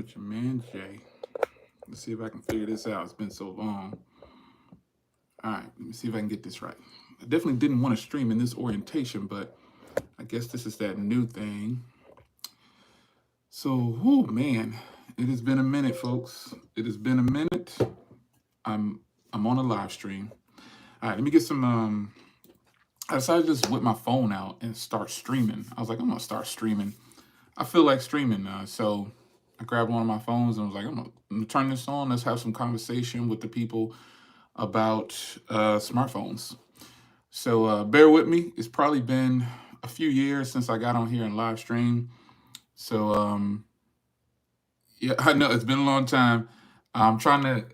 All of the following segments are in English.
with your man Jay. Let's see if I can figure this out. It's been so long. All right, let me see if I can get this right. I definitely didn't want to stream in this orientation, but I guess this is that new thing. So, oh man, it has been a minute, folks. It has been a minute. I'm on a live stream. All right, let me get some. I decided to just whip my phone out and start streaming. I was like, I'm gonna start streaming. I feel like streaming, so I grabbed one of my phones and was like, I'm gonna turn this on. Let's have some conversation with the people about smartphones. So bear with me. It's probably been a few years since I got on here and live stream. So yeah, I know it's been a long time. I'm trying to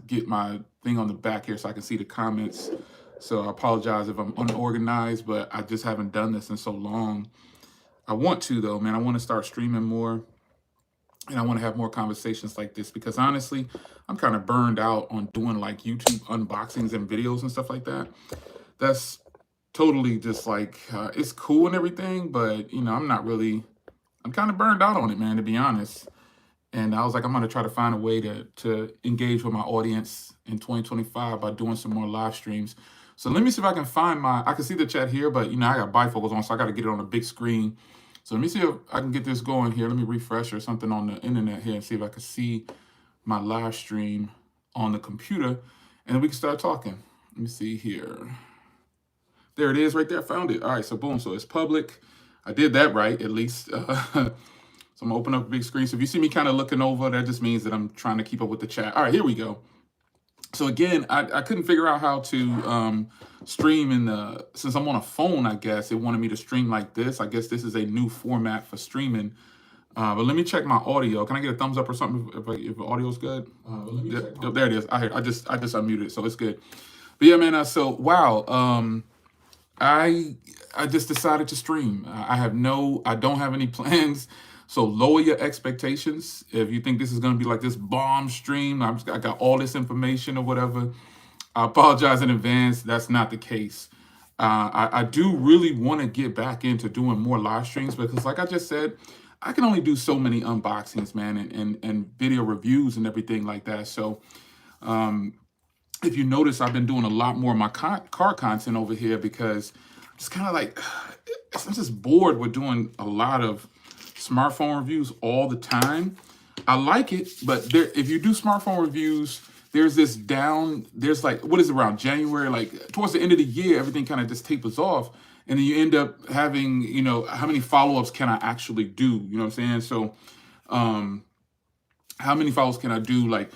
get my thing on the back here so I can see the comments. So I apologize if I'm unorganized, but I just haven't done this in so long. I want to though, man. I want to start streaming more. And I want to have more conversations like this because honestly, I'm kind of burned out on doing like YouTube unboxings and videos and stuff like that. That's totally just like, it's cool and everything, but you know, I'm kind of burned out on it, man, to be honest. And I was like, I'm going to try to find a way to engage with my audience in 2025 by doing some more live streams. So let me see if I can find I can see the chat here, but you know, I got bifocals on, so I got to get it on a big screen. So let me see if I can get this going here. Let me refresh or something on the internet here and see if I can see my live stream on the computer, and then we can start talking. Let me see here. There it is right there. I found it. All right, so boom. So it's public. I did that right, at least. So I'm going to open up a big screen. So if you see me kind of looking over, that just means that I'm trying to keep up with the chat. All right, here we go. So again, I couldn't figure out how to stream since I'm on a phone, I guess. It wanted me to stream like this. I guess this is a new format for streaming. But let me check my audio. Can I get a thumbs up or something if the audio's good? There it is. I just unmuted it, so it's good. But yeah, man, so wow. I just decided to stream. I don't have any plans. So lower your expectations. If you think this is going to be like this bomb stream, I got all this information or whatever, I apologize in advance. That's not the case. I do really want to get back into doing more live streams because like I just said, I can only do so many unboxings, man, and video reviews and everything like that. So if you notice, I've been doing a lot more of my car content over here because it's kind of like, I'm just bored with doing a lot of smartphone reviews all the time. I like it, but if you do smartphone reviews, there's like, what is it, around January, like towards the end of the year, everything kind of just tapers off. And then you end up having, you know, how many follow-ups can I actually do? You know what I'm saying? So how many follow-ups can I do? Like,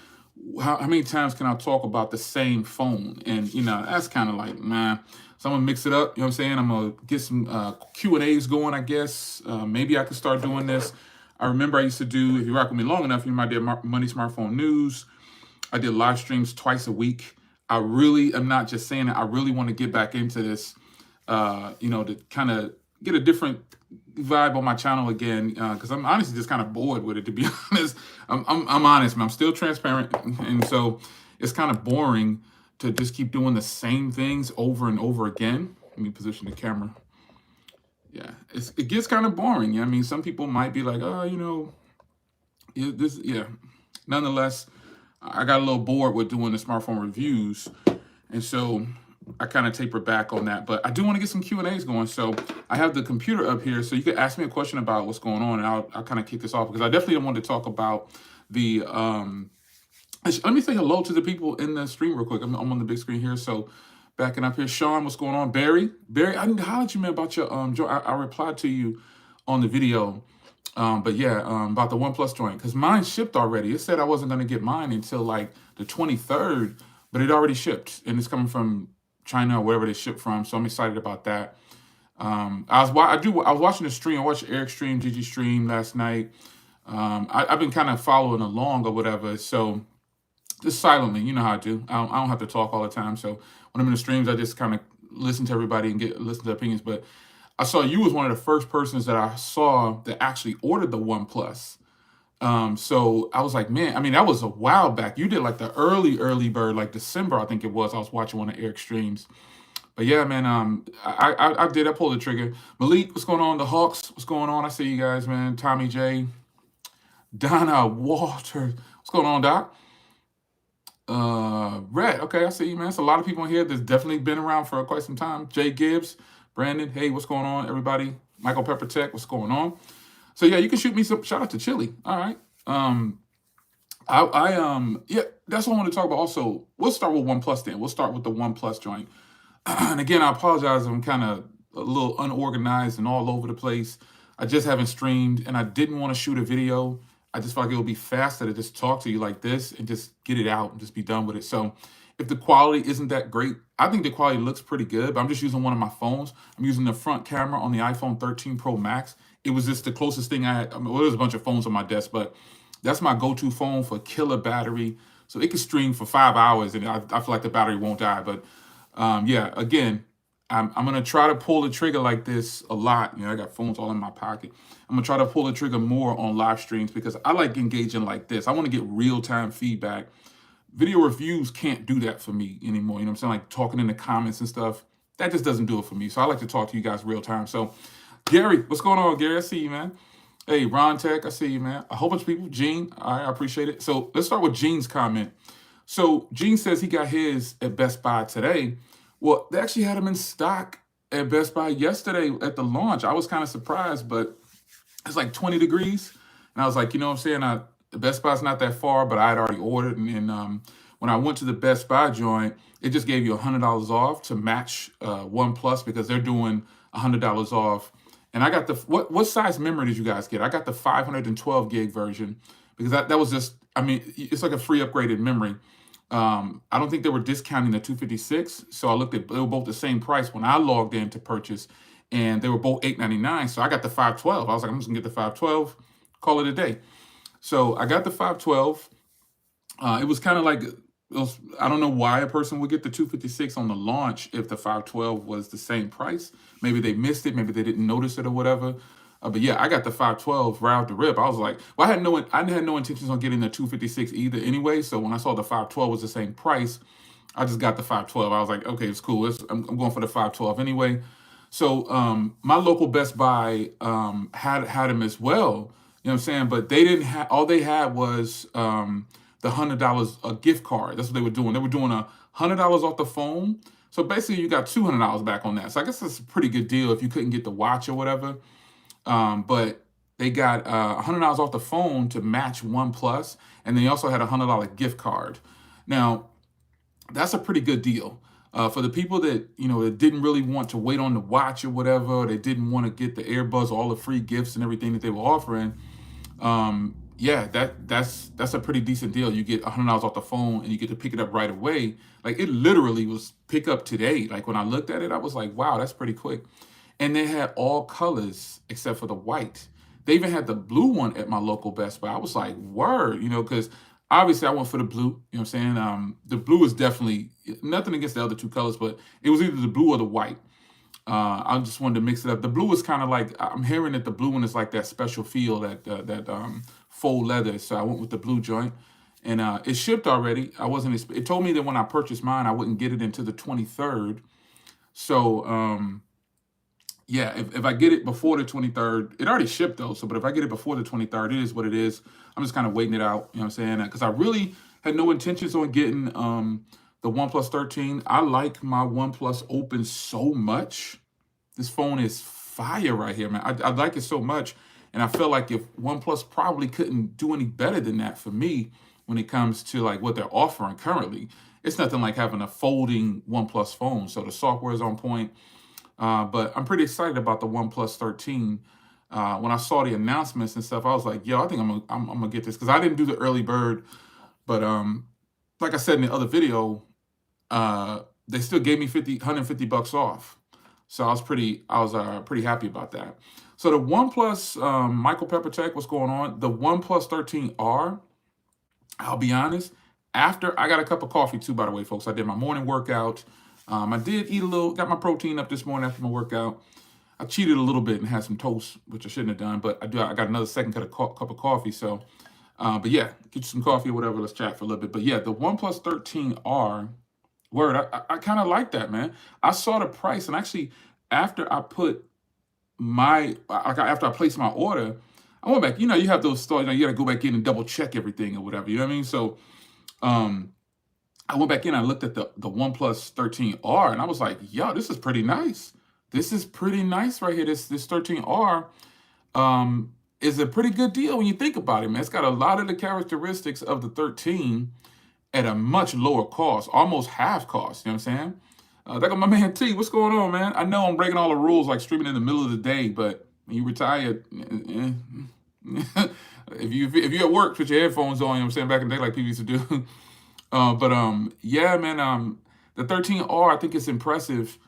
how many times can I talk about the same phone? And, you know, that's kind of like, nah. So I'm going to mix it up. You know what I'm saying? I'm going to get some Q&As going, I guess. Maybe I could start doing this. I remember I used to do, if you rock with me long enough, you might do Money Smartphone News. I did live streams twice a week. I really am not just saying it. I really want to get back into this, you know, to kind of get a different vibe on my channel again, because I'm honestly just kind of bored with it, to be honest. I'm honest, man. I'm still transparent, and so it's kind of boring to just keep doing the same things over and over again. Let me position the camera. Yeah, it gets kind of boring. I mean, some people might be like, oh, you know, yeah. Nonetheless, I got a little bored with doing the smartphone reviews, and so I kind of taper back on that. But I do want to get some Q&As going. So I have the computer up here, so you could ask me a question about what's going on, and I'll kind of kick this off because I definitely want to talk about the. Let me say hello to the people in the stream real quick. I'm on the big screen here, so backing up here. Sean, what's going on? Barry, I didn't holler at you, man, about your I replied to you on the video. But yeah, about the OnePlus joint, because mine shipped already. It said I wasn't going to get mine until like the 23rd, but it already shipped, and it's coming from China or wherever they ship from. So I'm excited about that. I was watching the stream. I watched Eric stream, Gigi stream last night. I've been kind of following along or whatever. So just silently, you know how I do. I don't have to talk all the time. So when I'm in the streams, I just kind of listen to everybody and listen to opinions. But I saw you was one of the first persons that I saw that actually ordered the OnePlus. So I was like, man, I mean, that was a while back. You did like the early bird, like December, I think it was. I was watching one of Eric's streams. But yeah, man, I pulled the trigger. Malik, what's going on? The Hawks, what's going on? I see you guys, man. Tommy J. Donna Walter. What's going on, Doc? Red. Okay, I see you, man. It's a lot of people in here that's definitely been around for quite some time. Jay Gibbs, Brandon. Hey, what's going on, everybody? Michael Pepper Tech. What's going on? So yeah, you can shoot me some. Shout out to Chili. All right. Yeah, that's what I want to talk about. Also, we'll start with OnePlus then. We'll start with the OnePlus joint. And again, I apologize. I'm kind of a little unorganized and all over the place. I just haven't streamed, and I didn't want to shoot a video. I just felt like it would be faster to just talk to you like this and just get it out and just be done with it. So if the quality isn't that great, I think the quality looks pretty good, but I'm just using one of my phones. I'm using the front camera on the iPhone 13 Pro Max. It was just the closest thing I had. I mean, well, there's a bunch of phones on my desk, but that's my go-to phone for killer battery. So it can stream for 5 hours, and I feel like the battery won't die. But yeah, again, I'm going to try to pull the trigger like this a lot. You know, I got phones all in my pocket. I'm going to try to pull the trigger more on live streams because I like engaging like this. I want to get real-time feedback. Video reviews can't do that for me anymore. You know what I'm saying? Like talking in the comments and stuff. That just doesn't do it for me. So I like to talk to you guys real time. So Gary, what's going on, Gary? I see you, man. Hey, Ron Tech, I see you, man. A whole bunch of people. Gene, I appreciate it. So let's start with Gene's comment. So Gene says he got his at Best Buy today. Well, they actually had them in stock at Best Buy yesterday at the launch. I was kind of surprised, but it's like 20 degrees. And I was like, you know what I'm saying? The Best Buy's not that far, but I had already ordered. And when I went to the Best Buy joint, it just gave you $100 off to match OnePlus because they're doing $100 off. And I got the, what size memory did you guys get? I got the 512 gig version because that was just, I mean, it's like a free upgraded memory. I don't think they were discounting the 256, so I looked at, they were both the same price when I logged in to purchase, and they were both $899. So I got the 512. I was like, I'm just gonna get the 512, call it a day. So I got the 512. It was kind of like, I don't know why a person would get the 256 on the launch if the 512 was the same price. Maybe they missed it, maybe they didn't notice it or whatever. But yeah, I got the 512 right off the rip. I was like, well, I had no intentions on getting the 256 either anyway. So when I saw the 512 was the same price, I just got the 512. I was like, okay, it's cool. I'm going for the 512 anyway. So my local Best Buy had them as well. You know what I'm saying? But they didn't have, all they had was the $100 a gift card. That's what they were doing. They were doing $100 off the phone. So basically you got $200 back on that. So I guess that's a pretty good deal if you couldn't get the watch or whatever. But they got $100 off the phone to match OnePlus, and they also had a $100 gift card. Now, that's a pretty good deal. For the people that, you know, that didn't really want to wait on the watch or whatever, or they didn't want to get the earbuds, all the free gifts and everything that they were offering, yeah, that's a pretty decent deal. You get $100 off the phone and you get to pick it up right away. Like it literally was pick up today. Like when I looked at it, I was like, wow, that's pretty quick. And they had all colors except for the white. They even had the blue one at my local Best Buy. I was like, word, you know, because obviously I went for the blue, you know what I'm saying? The blue is definitely, nothing against the other two colors, but it was either the blue or the white. I just wanted to mix it up. The blue is kind of like, I'm hearing that the blue one is like that special feel, that faux leather. So I went with the blue joint. And it shipped already. It told me that when I purchased mine, I wouldn't get it until the 23rd. So, yeah, if I get it before the 23rd, it already shipped though. So, but if I get it before the 23rd, it is what it is. I'm just kind of waiting it out. You know what I'm saying? Because I really had no intentions on getting the OnePlus 13. I like my OnePlus Open so much. This phone is fire right here, man. I like it so much. And I feel like if OnePlus probably couldn't do any better than that for me when it comes to like what they're offering currently. It's nothing like having a folding OnePlus phone. So the software is on point. But I'm pretty excited about the OnePlus 13. When I saw the announcements and stuff, I was like, yo, I think I'm gonna get this because I didn't do the early bird. But like I said in the other video, they still gave me $150 off. So I was pretty happy about that. So the OnePlus, Michael Pepper Tech, what's going on? The OnePlus 13R, I'll be honest, after I got a cup of coffee too, by the way, folks. I did my morning workout. I did eat a little, got my protein up this morning after my workout. I cheated a little bit and had some toast, which I shouldn't have done, but I got another second cup of coffee. So, but yeah, get you some coffee or whatever. Let's chat for a little bit. But yeah, the OnePlus 13R, word, I kind of like that, man. I saw the price, and actually, after I placed my order, I went back, you know, you have those stores, you know, you got to go back in and double check everything or whatever, you know what I mean? So I went back in, I looked at the OnePlus 13R, and I was like, yo, this is pretty nice. This is pretty nice right here. This 13R is a pretty good deal when you think about it, man. It's got a lot of the characteristics of the 13 at a much lower cost, almost half cost, you know what I'm saying? That got my man T. What's going on, man? I know I'm breaking all the rules, like streaming in the middle of the day, but when you retire, if you at work, put your headphones on. You know what I'm saying? Back in the day, like people used to do. Yeah, man. The 13R, I think it's impressive,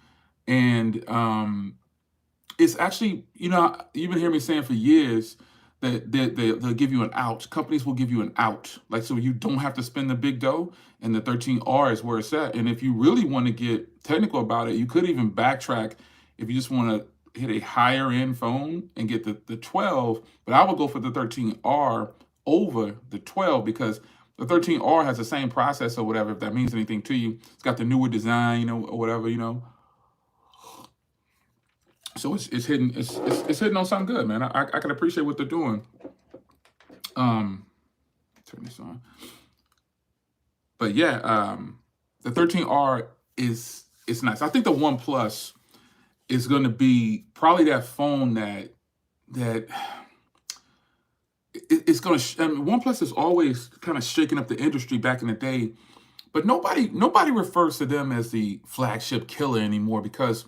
and it's actually, you know, you've been hearing me saying for years that they'll give you an out. Companies will give you an out, like, so you don't have to spend the big dough. And the 13R is where it's at. And if you really want to get technical about it, you could even backtrack if you just want to hit a higher end phone and get the 12. But I would go for the 13R over the 12 because the 13R has the same processor or whatever, if that means anything to you. It's got the newer design, you know, or whatever, you know. So it's hitting on something good, man. I can appreciate what they're doing. Turn this on. But yeah, the 13R is nice. I think the OnePlus is going to be probably that phone that it's going to. I mean, OnePlus is always kind of shaking up the industry back in the day, but nobody refers to them as the flagship killer anymore because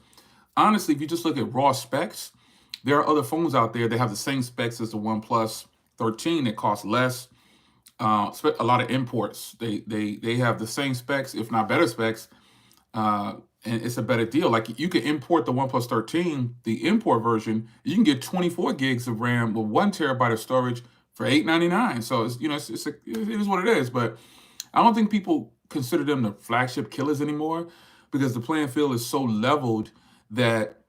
honestly, if you just look at raw specs, there are other phones out there that have the same specs as the OnePlus 13 that cost less. A lot of imports. They have the same specs, if not better specs, and it's a better deal. Like you can import the OnePlus 13, the import version. You can get 24 gigs of RAM with 1 terabyte of storage for $899. So it's, you know, it is what it is. But I don't think people consider them the flagship killers anymore because the playing field is so leveled that,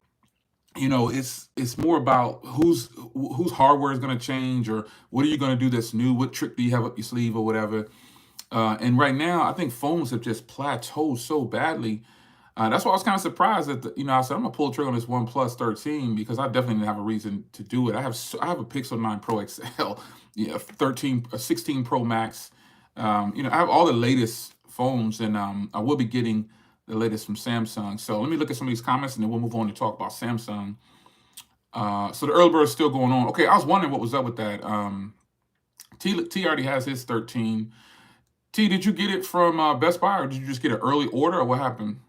you know, it's more about whose hardware is going to change or what are you going to do that's new? What trick do you have up your sleeve or whatever? And right now, I think phones have just plateaued so badly. That's why I was kind of surprised that, you know, I said, I'm going to pull the trigger on this OnePlus 13 because I definitely didn't have a reason to do it. I have a Pixel 9 Pro XL, yeah, 16 Pro Max. You know, I have all the latest phones, and I will be getting the latest from Samsung. So let me look at some of these comments, and then we'll move on to talk about Samsung. So the early bird is still going on. Okay, I was wondering what was up with that. T already has his 13. T, did you get it from Best Buy, or did you just get an early order, or what happened?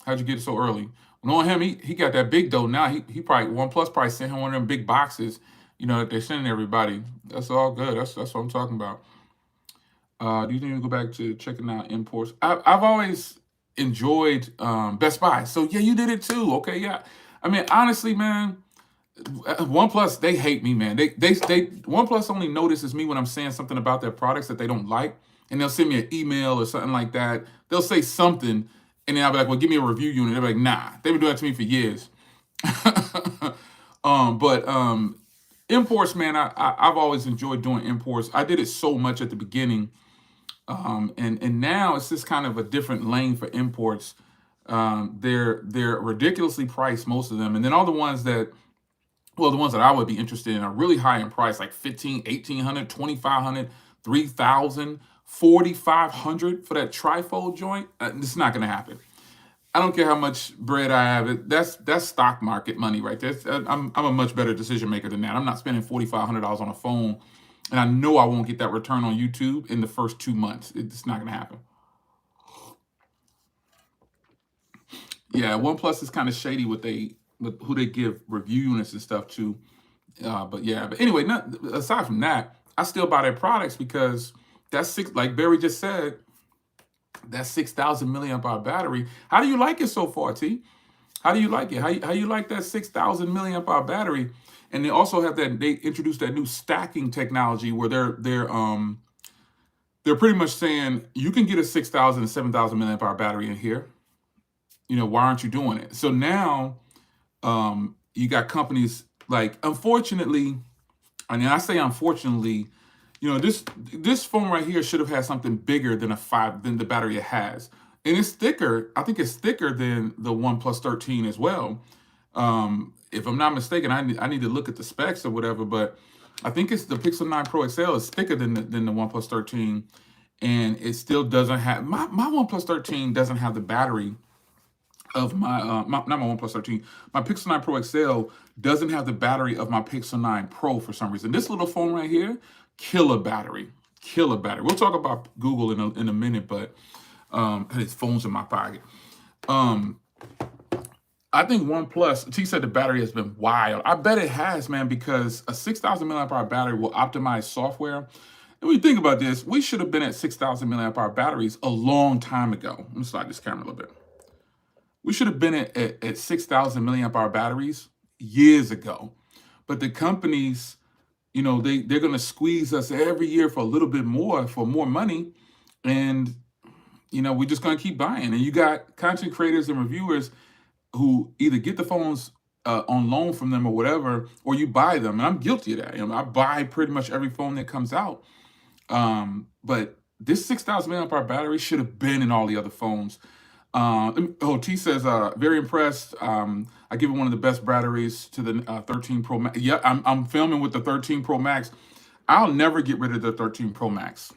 How'd you get it so early? Knowing him, he got that big dough now. He probably, OnePlus probably sent him one of them big boxes, you know, that they're sending everybody. That's all good. That's what I'm talking about. Do you think you go back to checking out imports? I've always enjoyed Best Buy. So yeah, you did it too. Okay, yeah. I mean, honestly, man, OnePlus, they hate me, man. They OnePlus only notices me when I'm saying something about their products that they don't like, and they'll send me an email or something like that. They'll say something, and then I'll be like, well, give me a review unit. They'll be like, nah. They've been doing that to me for years. But imports, man, I've always enjoyed doing imports. I did it so much at the beginning. And now it's just kind of a different lane for imports. They're ridiculously priced, most of them. And then all the ones that, well, the ones that I would be interested in are really high in price, like $1,500, $1,800, $2,500, $3,000, $4,500 for that trifold joint. It's not going to happen. I don't care how much bread I have. That's stock market money right there. I'm a much better decision maker than that. I'm not spending $4,500 on a phone, and I know I won't get that return on YouTube in the first 2 months. It's not going to happen. Yeah, OnePlus is kind of shady with who they give review units and stuff to. But anyway, aside from that, I still buy their products because that's like Barry just said, that 6,000 milliamp hour battery. How do you like it so far, T? How do you like it? How you like that 6,000 milliamp hour battery? And they also have they introduced that new stacking technology where they're pretty much saying you can get a 6,000 and 7,000 milliamp hour battery in here. You know, why aren't you doing it? So now you got companies like, unfortunately, and I say unfortunately, you know, this phone right here should have had something bigger than than the battery it has. And it's thicker. I think it's thicker than the OnePlus 13 as well. If I'm not mistaken, I need to look at the specs or whatever, but I think it's the Pixel 9 Pro XL is thicker than the OnePlus 13, and it still doesn't have my OnePlus 13 doesn't have the battery of not my OnePlus 13. My Pixel 9 Pro XL doesn't have the battery of my Pixel 9 Pro for some reason. This little phone right here, killer battery. Killer battery. We'll talk about Google in a minute, but his phone's in my pocket. I think OnePlus, T said the battery has been wild. I bet it has, man, because a 6,000 milliamp hour battery will optimize software. And when you think about this, we should have been at 6,000 milliamp hour batteries a long time ago. Let me slide this camera a little bit. We should have been at 6,000 milliamp hour batteries years ago. But the companies, you know, they're going to squeeze us every year for a little bit more, for more money. And, you know, we're just going to keep buying. And you got content creators and reviewers who either get the phones on loan from them or whatever, or you buy them. And I'm guilty of that. You know, I buy pretty much every phone that comes out. But this 6,000 milliamp hour battery should have been in all the other phones. T says, very impressed. I give it one of the best batteries to the 13 Pro Max. Yeah, I'm filming with the 13 Pro Max. I'll never get rid of the 13 Pro Max.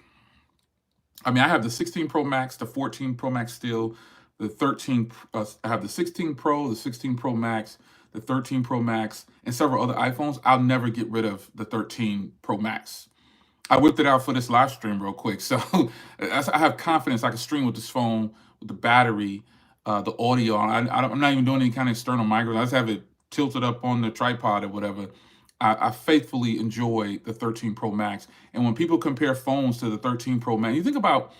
I mean, I have the 16 Pro Max, the 14 Pro Max still, the 13, I have the 16 Pro, the 16 Pro Max, the 13 Pro Max, and several other iPhones. I'll never get rid of the 13 Pro Max. I whipped it out for this live stream real quick. So I have confidence I can stream with this phone, with the battery, the audio. I'm not even doing any kind of external microphone. I just have it tilted up on the tripod or whatever. I faithfully enjoy the 13 Pro Max. And when people compare phones to the 13 Pro Max, you think about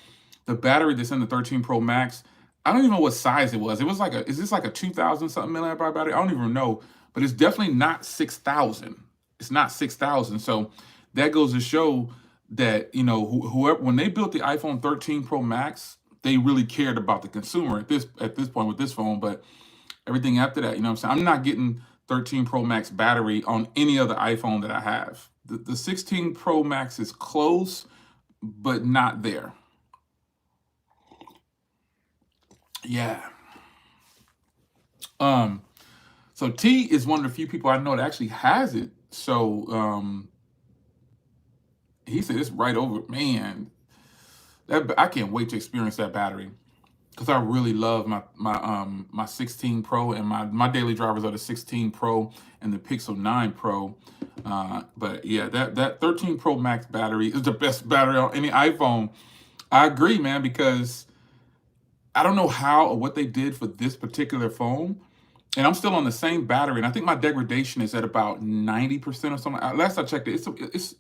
the battery that's in the 13 Pro Max. I don't even know what size it was. It was like is this like a 2,000 something milliamp hour battery? I don't even know, but it's definitely not 6,000. It's not 6,000. So that goes to show that, you know, whoever, when they built the iPhone 13 Pro Max, they really cared about the consumer at this point with this phone. But everything after that, you know what I'm saying? I'm not getting 13 Pro Max battery on any other iPhone that I have. The 16 Pro Max is close, but not there. Yeah. So T is one of the few people I know that actually has it. So he said it's right over. Man, I can't wait to experience that battery, because I really love my 16 Pro, and my daily drivers are the 16 Pro and the Pixel 9 Pro. But yeah, that 13 Pro Max battery is the best battery on any iPhone. I agree, man, because I don't know how or what they did for this particular phone, and I'm still on the same battery, and I think my degradation is at about 90% or something. Last I checked it,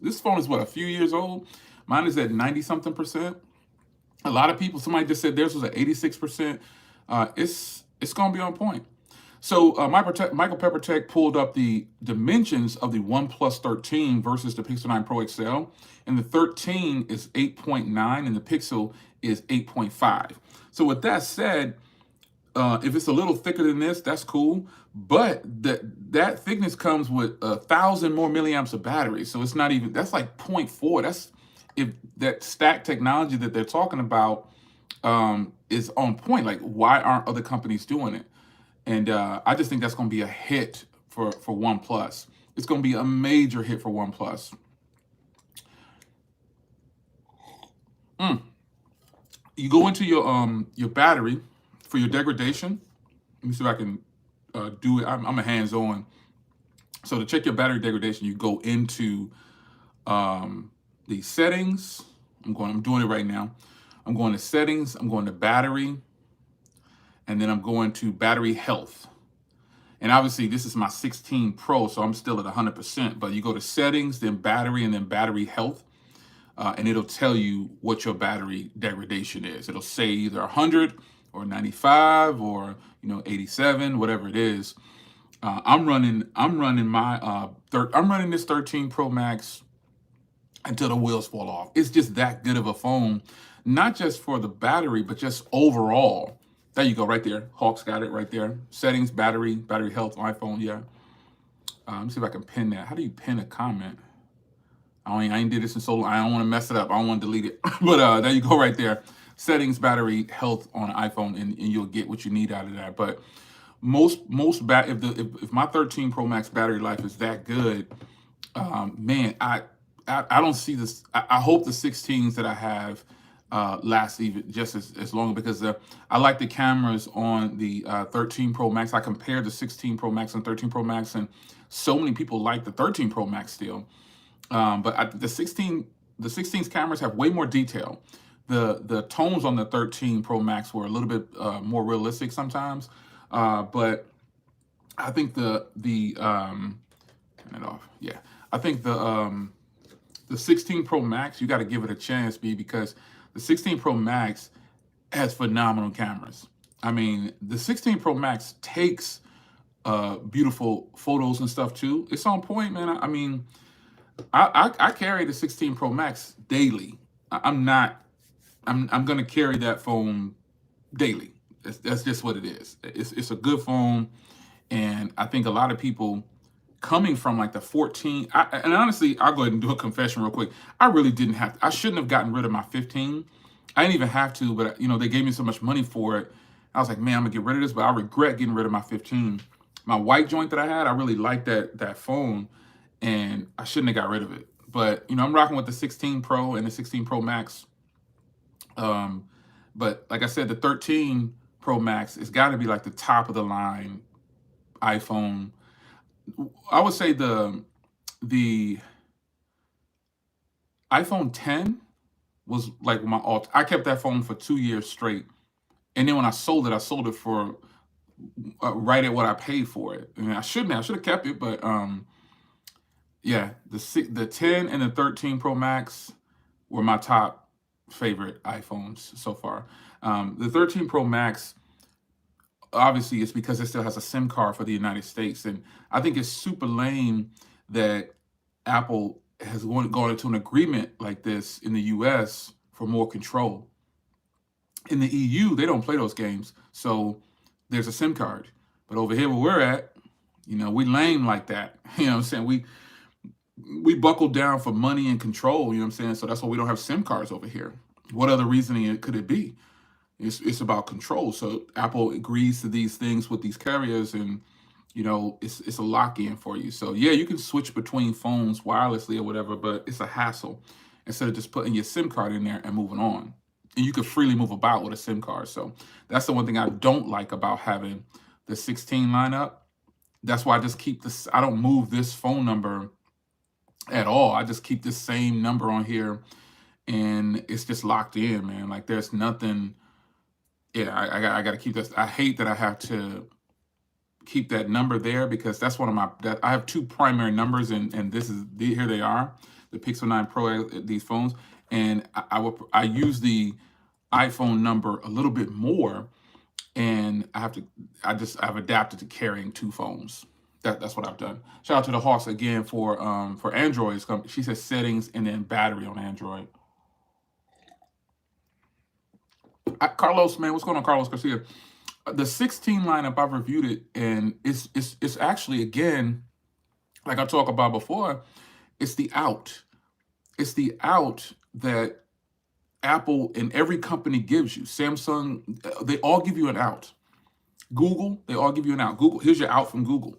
this phone is what, a few years old. Mine is at 90-something%. A lot of people, somebody just said theirs was at 86%. It's gonna be on point. So Michael Peppertech pulled up the dimensions of the OnePlus 13 versus the Pixel 9 Pro XL, and the 13 is 8.9 and the Pixel is 8.5. So with that said, if it's a little thicker than this, that's cool. But that thickness comes with 1,000 more milliamps of battery. So it's not even, that's like 0.4. That's, if that stack technology that they're talking about is on point. Like, why aren't other companies doing it? And I just think that's going to be a hit for OnePlus. It's going to be a major hit for OnePlus. You go into your battery for your degradation. Let me see if I can do it. I'm a hands-on. So to check your battery degradation, you go into the settings. I'm doing it right now. I'm going to settings. I'm going to battery, and then I'm going to battery health. And obviously, this is my 16 Pro, so I'm still at 100%. But you go to settings, then battery, and then battery health. And it'll tell you what your battery degradation is. It'll say either 100 or 95 or 87, whatever it is. I'm running this 13 Pro Max until the wheels fall off. It's just that good of a phone, not just for the battery, but just overall. There you go, right there. Hawk's got it right there. Settings, battery health, iPhone. Yeah. Let me see if I can pin that. How do you pin a comment? I ain't did this in so long. I don't want to mess it up. I don't want to delete it. But there you go right there. Settings, battery, health on iPhone, and you'll get what you need out of that. But if my 13 Pro Max battery life is that good, Man, I don't see this. I hope the 16s that I have last even just as long, because I like the cameras on the 13 Pro Max. I compared the 16 Pro Max and 13 Pro Max, and so many people like the 13 Pro Max still. But the 16's cameras have way more detail. The tones on the 13 Pro Max were a little bit more realistic sometimes, but I think turn it off. Yeah, I think the 16 Pro Max, you got to give it a chance, B, because the 16 Pro Max has phenomenal cameras. I mean, the 16 Pro Max takes beautiful photos and stuff too. It's on point, man. I mean, I carry the 16 Pro Max daily. I'm gonna carry that phone daily. That's just what it is. It's a good phone, and I think a lot of people coming from like the 14, and honestly, I'll go ahead and do a confession real quick. I really didn't have to. I shouldn't have gotten rid of my 15. I didn't even have to, but they gave me so much money for it. I was like, man, I'm gonna get rid of this, but I regret getting rid of my 15. My white joint that I had, I really liked that phone, and I shouldn't have got rid of it. But I'm rocking with the 16 Pro and the 16 Pro Max. But like I said, the 13 Pro Max has got to be like the top of the line iPhone. I would say the iPhone 10 was like my alt. I kept that phone for 2 years straight, and then when I sold it for right at what I paid for it. I mean, I should have kept it, but yeah, the 10 and the 13 Pro Max were my top favorite iPhones so far. The 13 Pro Max, obviously, it's because it still has a SIM card for the United States, and I think it's super lame that Apple has gone into an agreement like this in the US for more control. In the EU, they don't play those games, so there's a SIM card. But over here where we're at, we lame like that. You know what I'm saying? We buckle down for money and control, you know what I'm saying? So that's why we don't have SIM cards over here. What other reasoning could it be? It's about control. So Apple agrees to these things with these carriers, and it's a lock-in for you. So yeah, you can switch between phones wirelessly or whatever, but it's a hassle instead of just putting your SIM card in there and moving on. And you can freely move about with a SIM card. So that's the one thing I don't like about having the 16 lineup. That's why I just keep this. I don't move this phone number at all. I just keep this same number on here, and it's just locked in, man. Like there's nothing. Yeah, I got to keep this. I hate that I have to keep that number there, because that's one of that I have two primary numbers, and here they are, the Pixel 9 Pro, these phones, and I use the iPhone number a little bit more, and I've adapted to carrying two phones. That's what I've done. Shout out to the Hawks again for Androids. She says settings and then battery on Android. Carlos, man, what's going on, Carlos Garcia? The 16 lineup, I've reviewed it, and it's actually, again, like I talked about before, it's the out. It's the out that Apple and every company gives you. Samsung, they all give you an out. Google, they all give you an out. Google, here's your out from Google.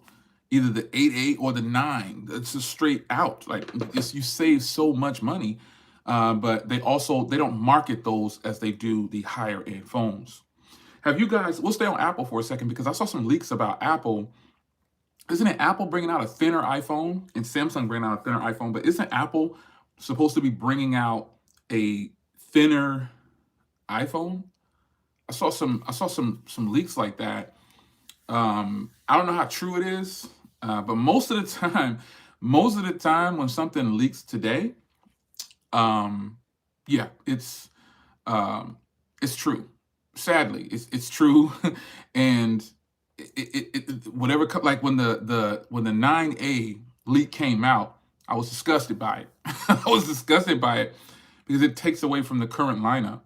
Either the 8.8 or the 9. It's a straight out. Like you save so much money, but they don't market those as they do the higher end phones. Have you guys? We'll stay on Apple for a second, because I saw some leaks about Apple. Isn't it Apple bringing out a thinner iPhone and Samsung bringing out a thinner iPhone? But isn't Apple supposed to be bringing out a thinner iPhone? I saw some leaks like that. I don't know how true it is, but most of the time when something leaks today, yeah, it's true. Sadly, it's true, and whatever, like when the 9A leak came out, I was disgusted by it. I was disgusted by it because it takes away from the current lineup.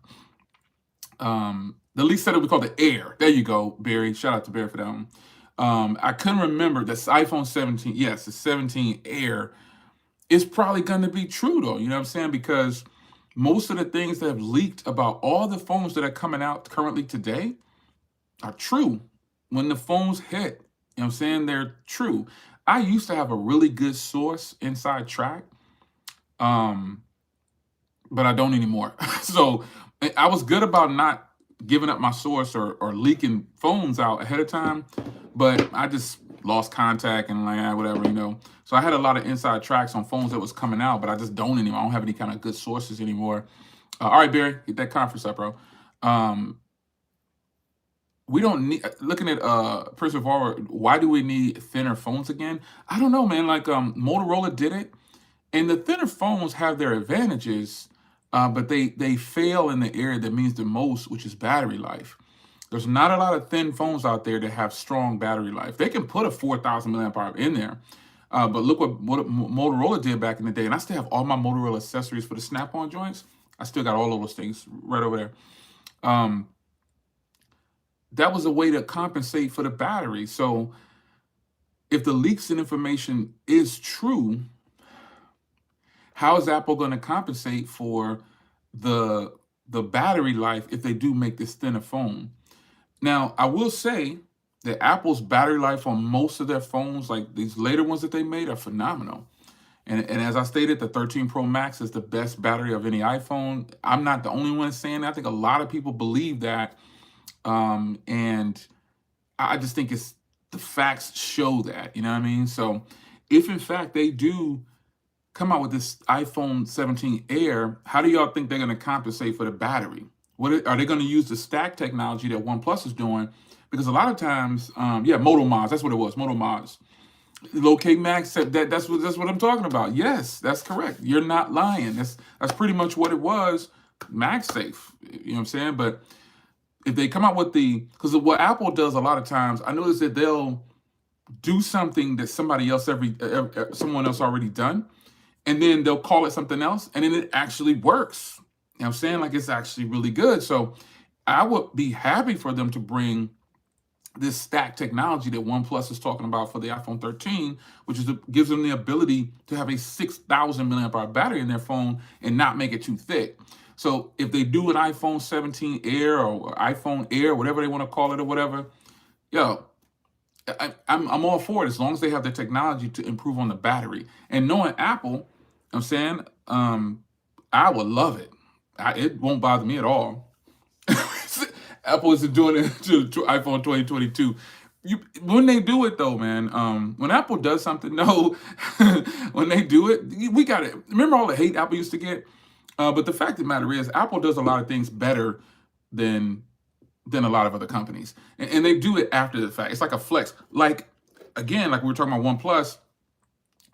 The leak said it was called the Air. There you go, Barry. Shout out to Barry for that one. I couldn't remember. That's iPhone 17. Yes, the 17 Air is probably going to be true, though. You know what I'm saying? Because most of the things that have leaked about all the phones that are coming out currently today are true. When the phones hit, you know what I'm saying, they're true. I used to have a really good source inside track, um, but I don't anymore. So I was good about not giving up my source or leaking phones out ahead of time, but I just lost contact and like whatever, you know. So I had a lot of inside tracks on phones that was coming out, but I just don't anymore. I don't have any kind of good sources anymore. All right, Barry, get that conference up, bro. We don't need looking at Person Forward. Why do we need thinner phones again? I don't know, man. Like Motorola did it, and the thinner phones have their advantages, but they fail in the area that means the most, which is battery life. There's not a lot of thin phones out there that have strong battery life. They can put a 4,000 milliamp hour in there, but look what Motorola did back in the day. And I still have all my Motorola accessories for the Snap-on joints. I still got all of those things right over there. That was a way to compensate for the battery. So if the leaks in information is true, how is Apple going to compensate for the battery life if they do make this thinner phone? Now, I will say that Apple's battery life on most of their phones, like these later ones that they made, are phenomenal. And as I stated, the 13 Pro Max is the best battery of any iPhone. I'm not the only one saying that. I think a lot of people believe that. And I just think it's the facts show that, you know what I mean? So if in fact they do come out with this iPhone 17 Air, how do y'all think they're going to compensate for the battery? What are they going to use the stack technology that OnePlus is doing? Because a lot of times, Moto Mods, that's what it was, Moto Mods. Locate Max said that's what I'm talking about. Yes, that's correct. You're not lying. That's pretty much what it was. MagSafe, you know what I'm saying? But if they come out with because what Apple does a lot of times, I notice that they'll do something that someone else already done, and then they'll call it something else, and then it actually works. You know what I'm saying? Like, it's actually really good. So I would be happy for them to bring this stack technology that OnePlus is talking about for the iPhone 13, which gives them the ability to have a 6,000 milliamp hour battery in their phone and not make it too thick. So if they do an iPhone 17 Air or iPhone Air, whatever they want to call it or whatever, I'm all for it as long as they have the technology to improve on the battery. And knowing Apple, I'm saying, I would love it. It won't bother me at all. Apple isn't doing it to iPhone 2022. When they do it though, man, when Apple does something, when they do it, we got it. Remember all the hate Apple used to get? But the fact of the matter is, Apple does a lot of things better than a lot of other companies. And they do it after the fact. It's like a flex. Like, again, like we were talking about OnePlus,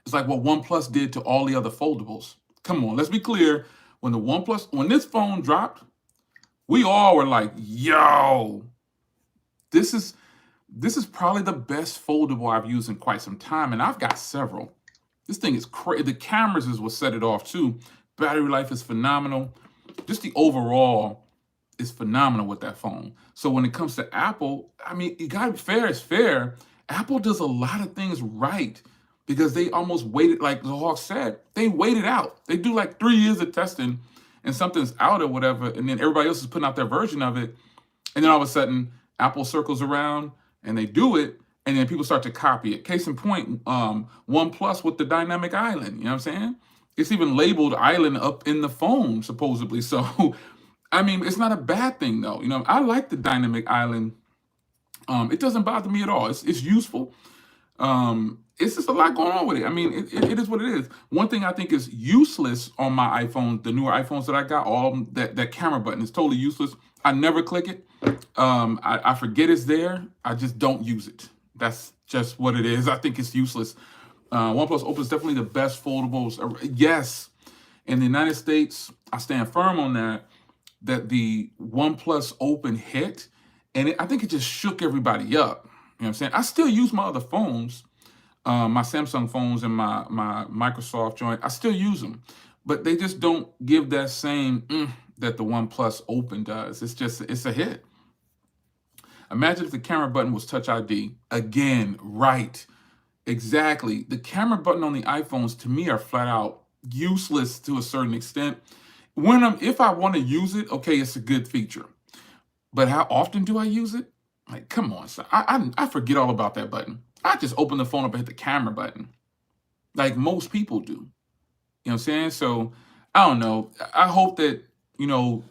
it's like what OnePlus did to all the other foldables. Come on, let's be clear. When this phone dropped, we all were like, yo, this is probably the best foldable I've used in quite some time. And I've got several. This thing is crazy. The cameras is what set it off too. Battery life is phenomenal. Just the overall is phenomenal with that phone. So when it comes to Apple, I mean, you got to be fair is fair. Apple does a lot of things right because they almost waited, like the Hawk said, they waited out. They do like 3 years of testing and something's out or whatever, and then everybody else is putting out their version of it. And then all of a sudden, Apple circles around and they do it, and then people start to copy it. Case in point, OnePlus with the dynamic island, you know what I'm saying? It's even labeled island up in the phone, supposedly. So, I mean, it's not a bad thing, though. You know, I like the dynamic island. It doesn't bother me at all. It's useful. It's just a lot going on with it. I mean, it is what it is. One thing I think is useless on my iPhone, the newer iPhones that I got, all that camera button is totally useless. I never click it. I forget it's there. I just don't use it. That's just what it is. I think it's useless. OnePlus Open is definitely the best foldables. Yes, in the United States, I stand firm on that the OnePlus Open hit, and I think it just shook everybody up. You know what I'm saying? I still use my other phones, my Samsung phones and my Microsoft joint. I still use them, but they just don't give that same that the OnePlus Open does. It's a hit. Imagine if the camera button was Touch ID. Again, right. Exactly. The camera button on the iPhones, to me, are flat out useless to a certain extent. If I want to use it, okay, it's a good feature. But how often do I use it? Like, come on, son. I forget all about that button. I just open the phone up and hit the camera button, like most people do. You know what I'm saying? So I don't know. I hope that, you know,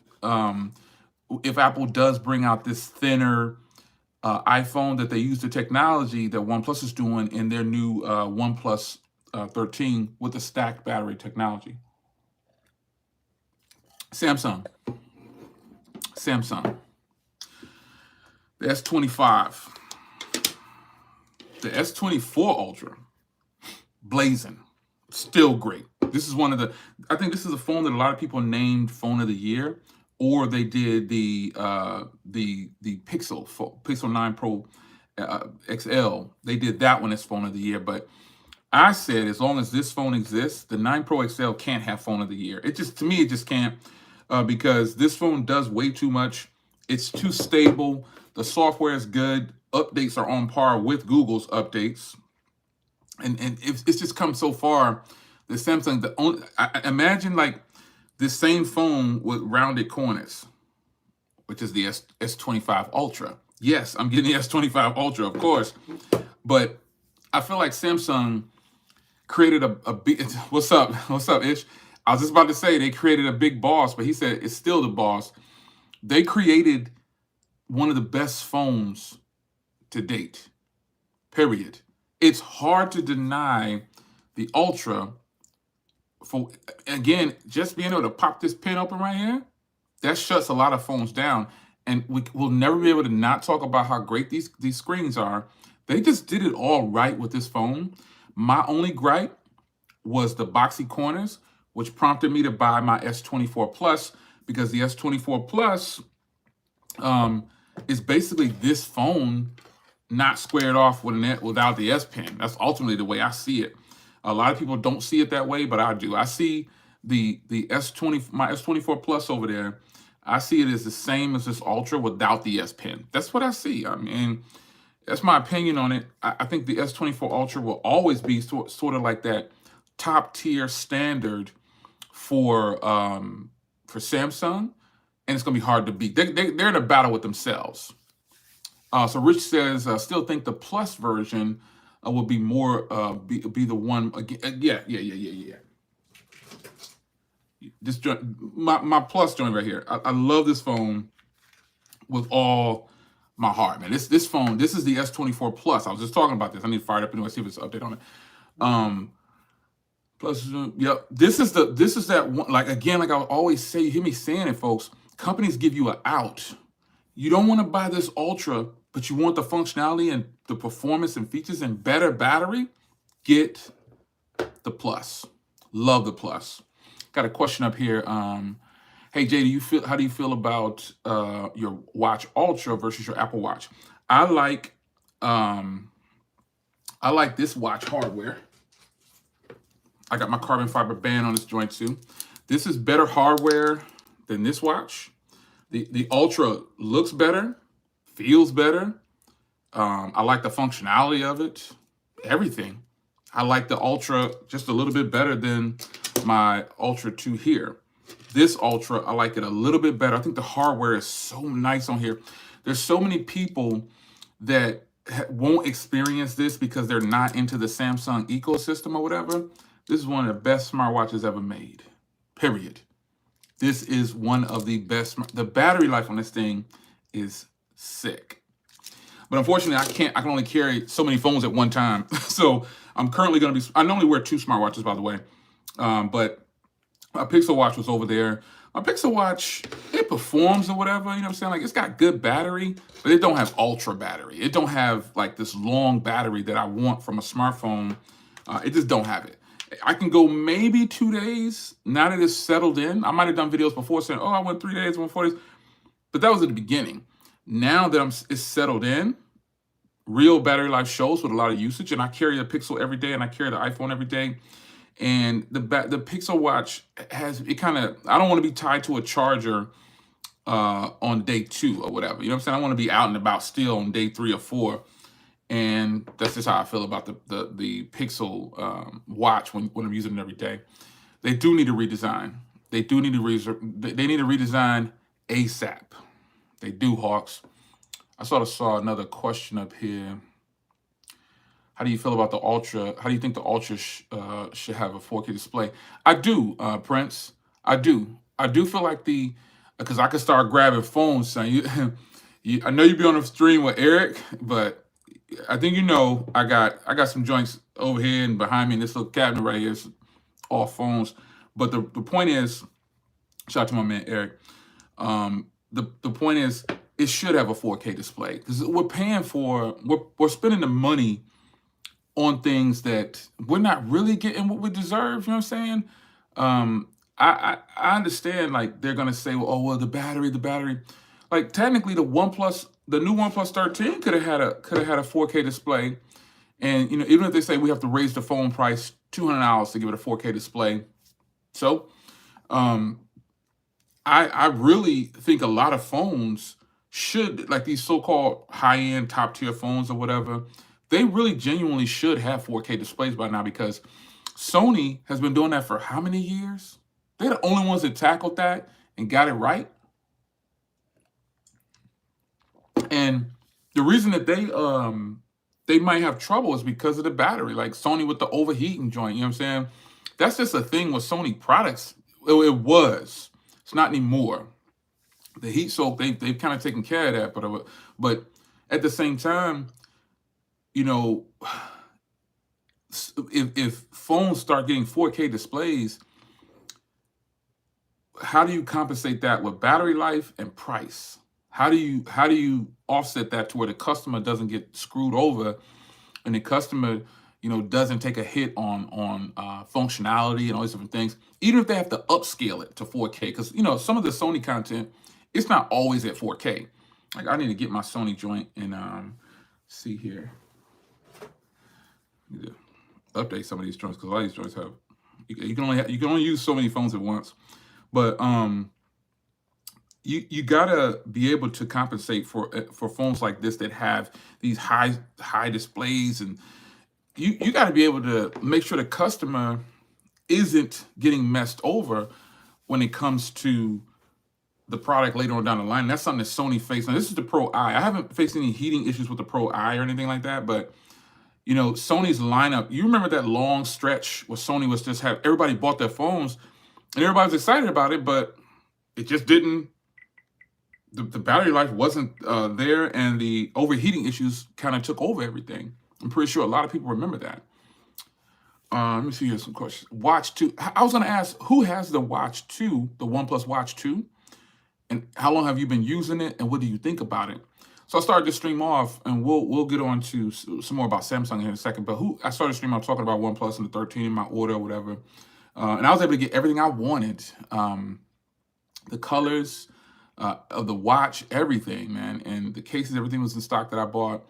if Apple does bring out this thinner iPhone, that they use the technology that OnePlus is doing in their new OnePlus 13 with the stacked battery technology. Samsung. The S25. The S24 Ultra. Blazing. Still great. This is one of the, I think this is a phone that a lot of people named phone of the year, or they did the Pixel 9 Pro XL. They did that one as phone of the year, but I said as long as this phone exists, the 9 Pro XL can't have phone of the year. It just, to me, it just can't, because this phone does way too much. It's too stable. The software is good. Updates are on par with Google's updates. And it's just come so far. The Samsung, I imagine like this same phone with rounded corners, which is the S25 Ultra. Yes, I'm getting the S25 Ultra, of course. But I feel like Samsung created a big, what's up, Ish? I was just about to say they created a big boss, but he said it's still the boss. They created one of the best phones to date, period. It's hard to deny the Ultra. For, again, just being able to pop this pin open right here, that shuts a lot of phones down. And we'll never be able to not talk about how great these screens are. They just did it all right with this phone. My only gripe was the boxy corners, which prompted me to buy my S24 Plus, because the S24 Plus is basically this phone not squared off without the S Pen. That's ultimately the way I see it. A lot of people don't see it that way, but I do. I see my S24 Plus over there. I see it as the same as this Ultra without the S Pen. That's what I see. I mean, that's my opinion on it. I think the S24 Ultra will always be sort of like that top tier standard for Samsung, and it's gonna be hard to beat. They're in a battle with themselves. So Rich says, still think the Plus version will be more be the one again. Yeah. This joint, my Plus joint right here. I love this phone with all my heart, man. This phone, this is the S24 Plus. I was just talking about this. I need to fire it up anyway, see if it's an update on it. Plus, yep. This is that one. Like again, like I always say, you hear me saying it, folks. Companies give you an out. You don't want to buy this Ultra, but you want the functionality and the performance and features and better battery. Get the Plus. Love the Plus. Got a question up here. Hey Jay, how do you feel about your Watch Ultra versus your Apple Watch? I like this watch hardware. I got my carbon fiber band on this joint too. This is better hardware than this watch. The Ultra looks better, feels better. I like the functionality of it, everything. I like the Ultra just a little bit better than my Ultra 2 here. This Ultra, I like it a little bit better. I think the hardware is so nice on here. There's so many people that won't experience this because they're not into the Samsung ecosystem or whatever. This is one of the best smartwatches ever made, period. This is one of the best. The battery life on this thing is sick. But unfortunately, I can only carry so many phones at one time. So I'm currently going to be, I normally wear 2 smartwatches, by the way. But my Pixel Watch was over there. My Pixel Watch, it performs or whatever, you know what I'm saying? Like, it's got good battery, but it don't have ultra battery. It don't have like this long battery that I want from a smartphone. It just don't have it. I can go maybe 2 days now that it's settled in. I might have done videos before saying, oh, I went 3 days, I went 4 days. But that was at the beginning. Now that it's settled in, real battery life shows with a lot of usage. And I carry a Pixel every day and I carry the iPhone every day. And the Pixel Watch has, it kind of, I don't want to be tied to a charger on day 2 or whatever. You know what I'm saying? I want to be out and about still on day 3 or 4. And that's just how I feel about the Pixel watch when I'm using it every day. They do need a redesign. They do need they need a redesign ASAP. They do, Hawks. I sort of saw another question up here. how do you feel about the Ultra? How do you think the Ultra should have a 4K display? I do, Prince. I do. I do feel like because I could start grabbing phones, son. I know you be on the stream with Eric, but I think I got some joints over here and behind me in this little cabinet right here. It's all phones. But the point is, shout out to my man Eric. The point is, it should have a 4K display because we're spending the money on things that we're not really getting what we deserve. You know what I'm saying? I understand, like, they're gonna say, well, oh well, the battery. Like, technically, the new OnePlus 13 could have had a 4K display, and even if they say we have to raise the phone price $200 to give it a 4K display, so I really think a lot of phones should, like these so-called high-end top-tier phones or whatever, they really genuinely should have 4K displays by now, because Sony has been doing that for how many years? They're the only ones that tackled that and got it right. And the reason that they might have trouble is because of the battery, like Sony with the overheating joint. You know what I'm saying? That's just a thing with Sony products. It was. It's not anymore. The heat soak, they've kind of taken care of that, but at the same time, if phones start getting 4K displays, how do you compensate that with battery life and price? How do you offset that to where the customer doesn't get screwed over, and the customer doesn't take a hit on functionality and all these different things, even if they have to upscale it to 4K? Because some of the Sony content, it's not always at 4K. Like, I need to get my Sony joint and see here. I need to update some of these joints because a lot of these joints have you can only use so many phones at once. But you gotta be able to compensate for phones like this that have these high displays, and you got to be able to make sure the customer isn't getting messed over when it comes to the product later on down the line. That's something that Sony faced. Now, this is the Pro I. I haven't faced any heating issues with the Pro I or anything like that, but Sony's lineup, you remember that long stretch where Sony was just everybody bought their phones and everybody was excited about it, but it just didn't, the battery life wasn't there, and the overheating issues kind of took over everything. I'm pretty sure a lot of people remember that. Let me see here some questions. Watch 2. I was going to ask, who has the Watch 2, the OnePlus Watch 2? And how long have you been using it, and what do you think about it? So I started this stream off, and we'll get on to some more about Samsung here in a second. But I started the stream off talking about OnePlus and the 13 in my order or whatever. And I was able to get everything I wanted. The colors of the watch, everything, man. And the cases, everything was in stock that I bought.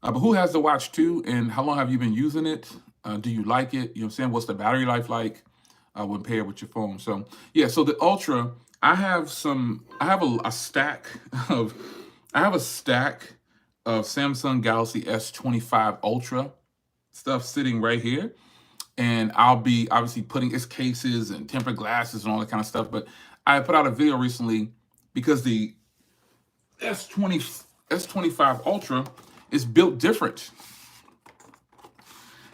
But who has the Watch 2, and how long have you been using it? Do you like it? You know what I'm saying? What's the battery life like when paired with your phone? So, yeah, so the Ultra, I have a stack of Samsung Galaxy S25 Ultra stuff sitting right here. And I'll be obviously putting its cases and tempered glasses and all that kind of stuff. But I put out a video recently because the S25 Ultra is built different.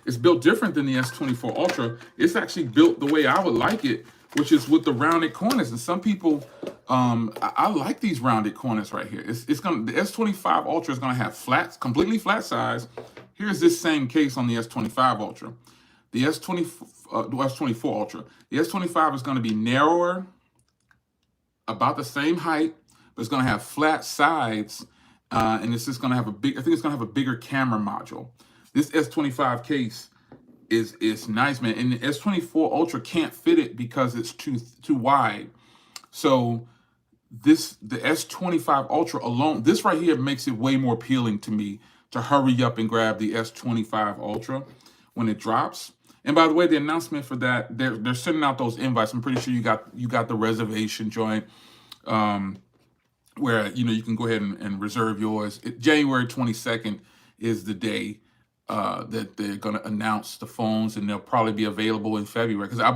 It's built different than the S24 Ultra. It's actually built the way I would like it, which is with the rounded corners. And some people, I like these rounded corners right here. The S25 Ultra is gonna have completely flat size. Here's this same case on the S25 Ultra. The S24 Ultra. The S25 is gonna be narrower, about the same height, but it's gonna have flat sides, and it's just gonna have I think it's gonna have a bigger camera module. This S25 case is nice, man. And the S24 Ultra can't fit it because it's too wide. So the S25 Ultra alone, this right here makes it way more appealing to me to hurry up and grab the S25 Ultra when it drops. And by the way, the announcement for that, they're sending out those invites. I'm pretty sure you got the reservation joint, where you can go ahead and reserve yours. January 22nd is the day that they're going to announce the phones, and they'll probably be available in February. Because I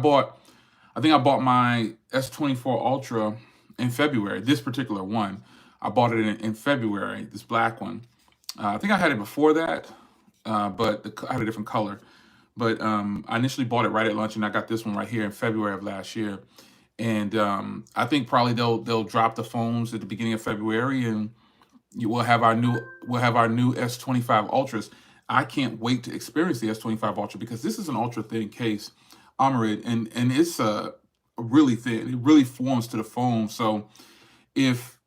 think I bought my S24 Ultra in February. This particular one, I bought it in February. This black one. I think I had it before that. but I had a different color. But I initially bought it right at launch, and I got this one right here in February of last year. And I think probably they'll drop the phones at the beginning of February, and we'll have our new S25 Ultras. I can't wait to experience the S25 Ultra because this is an ultra thin case, AMOLED, and it's really thin. It really forms to the phone. So if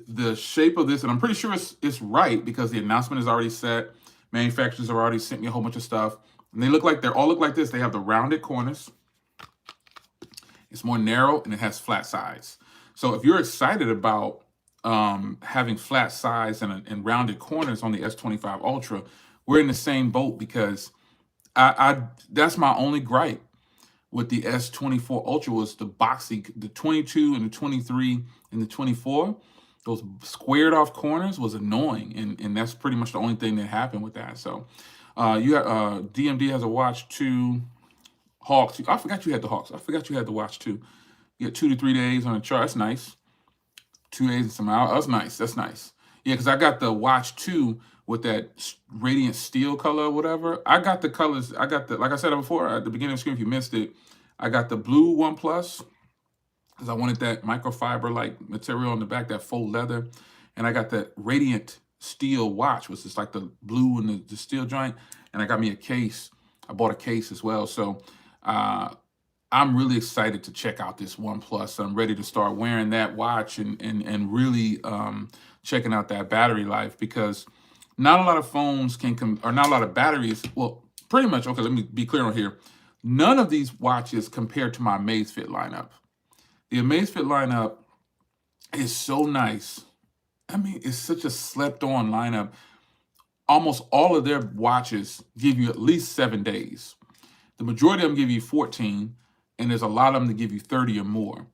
the shape of this, and I'm pretty sure it's right because the announcement is already set. Manufacturers have already sent me a whole bunch of stuff, and they all look like this. They have the rounded corners. It's more narrow and it has flat sides. So if you're excited about having flat sides and rounded corners on the S25 Ultra, we're in the same boat because that's my only gripe with the S24 Ultra was the boxy, the 22 and the 23 and the 24. Those squared off corners was annoying, and that's pretty much the only thing that happened with that. So DMD has a watch 2. Hawks. I forgot you had the Hawks. I forgot you had the watch 2. You get 2 to 3 days on a chart. That's nice. 2 days and some hours. That's nice. That's nice. Yeah, because I got the watch 2 with that radiant steel color or whatever. I got the colors. I got the, like I said before at the beginning of the screen, if you missed it, I got the blue OnePlus because I wanted that microfiber-like material on the back, that faux leather. And I got that radiant steel watch, which is like the blue and the steel joint. And I got me a case. I bought a case as well. So I'm really excited to check out this OnePlus. I'm ready to start wearing that watch and really checking out that battery life because not a lot of phones or not a lot of batteries. Well, pretty much. Okay, let me be clear on here. None of these watches compare to my Amazfit lineup. The Amazfit lineup is so nice. I mean, it's such a slept-on lineup. Almost all of their watches give you at least 7 days. The majority of them give you 14, and there's a lot of them that give you 30 or more.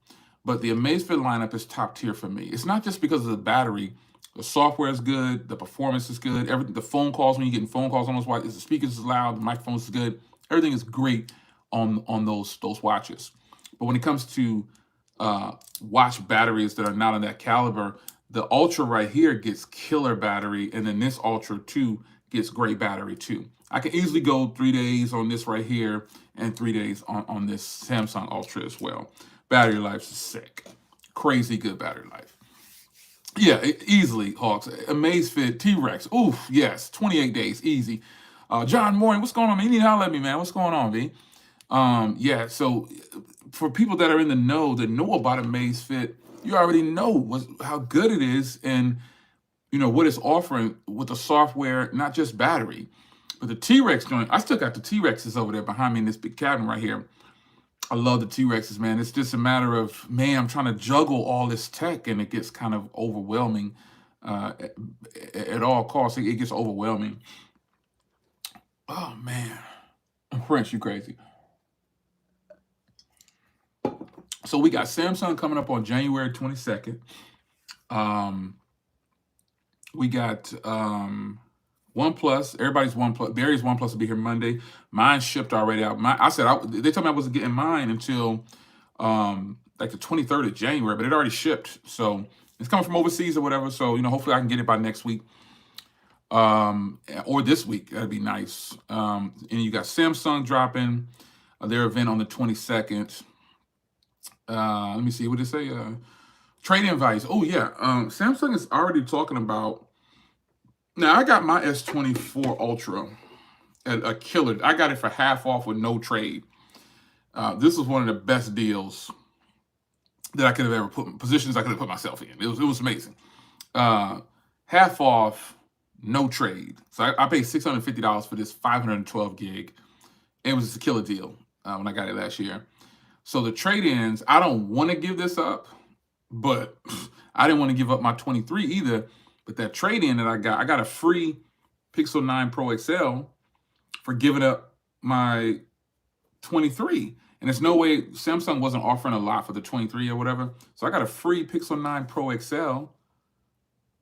But the Amazfit lineup is top tier for me. It's not just because of the battery. The software is good. The performance is good. Everything. The phone calls, when you're getting phone calls on those watches, the speakers is loud. The microphones is good. Everything is great on those watches. But when it comes to watch batteries that are not on that caliber, the Ultra right here gets killer battery, and then this Ultra 2 gets great battery too. I can easily go 3 days on this right here and 3 days on this Samsung Ultra as well. Battery life is sick. Crazy good battery life. Yeah, easily, Hawks. Amazfit, T-Rex. Oof, yes, 28 days, easy. John Morning, what's going on, man? You need to holler at me, man. What's going on, V? Yeah, so for people that are in the know, that know about Amazfit, you already know how good it is and what it's offering with the software, not just battery. But the T-Rex joint, I still got the T-Rexes over there behind me in this big cabinet right here. I love the T-Rexes, man. It's just a matter of, man, I'm trying to juggle all this tech, and it gets kind of overwhelming at all costs. It gets overwhelming. Oh, man. French, you crazy. So we got Samsung coming up on January 22nd. We got OnePlus. Everybody's OnePlus. Barry's OnePlus will be here Monday. Mine shipped already out. They told me I wasn't getting mine until like the 23rd of January, but it already shipped. So it's coming from overseas or whatever. So hopefully I can get it by next week or this week. That'd be nice. And you got Samsung dropping their event on the 22nd. Let me see. What did it say? Trade-in values. Oh, yeah. Samsung is already talking about... Now, I got my S24 Ultra at a killer. I got it for half off with no trade. This was one of the best deals that I could have ever positions I could have put myself in. It was amazing. Half off, no trade. So I paid $650 for this 512 gig. It was a killer deal when I got it last year. So the trade-ins, I don't want to give this up, but I didn't want to give up my 23 either. But that trade-in that I got a free Pixel 9 Pro XL for giving up my 23. And there's no way, Samsung wasn't offering a lot for the 23 or whatever. So I got a free Pixel 9 Pro XL.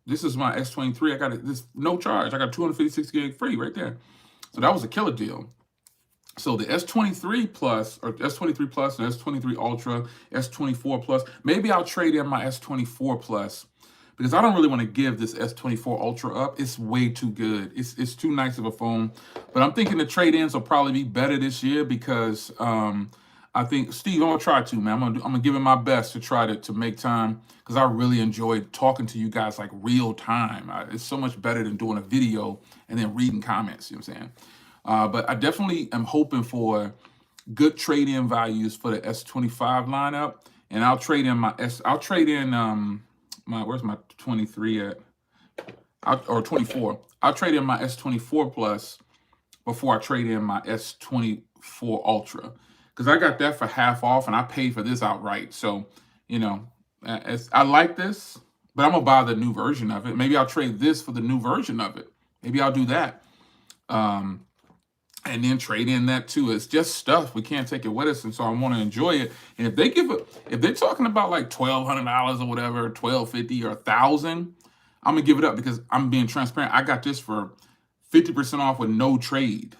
This is my S23. I got it, this no charge. I got 256 gig free right there. So that was a killer deal. So the S23 Plus, or S23 Plus and S23 Ultra, S24 Plus, maybe I'll trade in my S24 Plus because I don't really want to give this S24 Ultra up. It's way too good. It's too nice of a phone. But I'm thinking the trade-ins will probably be better this year because I think, Steve, I'm gonna try to, man. I'm gonna give it my best to try to make time because I really enjoyed talking to you guys like real time. It's so much better than doing a video and then reading comments. You know what I'm saying? But I definitely am hoping for good trade-in values for the S25 lineup, and I'll trade in where's my 23 at? Or 24. I'll trade in my S24 Plus before I trade in my S24 Ultra, because I got that for half off and I paid for this outright. So, you know, I like this, but I'm gonna buy the new version of it. Maybe I'll trade this for the new version of it. Maybe I'll do that. And then trade in that too. It's just stuff. We can't take it with us, and so I want to enjoy it. And if they're talking about like $1,200 or whatever, $1,250 or $1,000, I'm gonna give it up because I'm being transparent. I got this for 50% off with no trade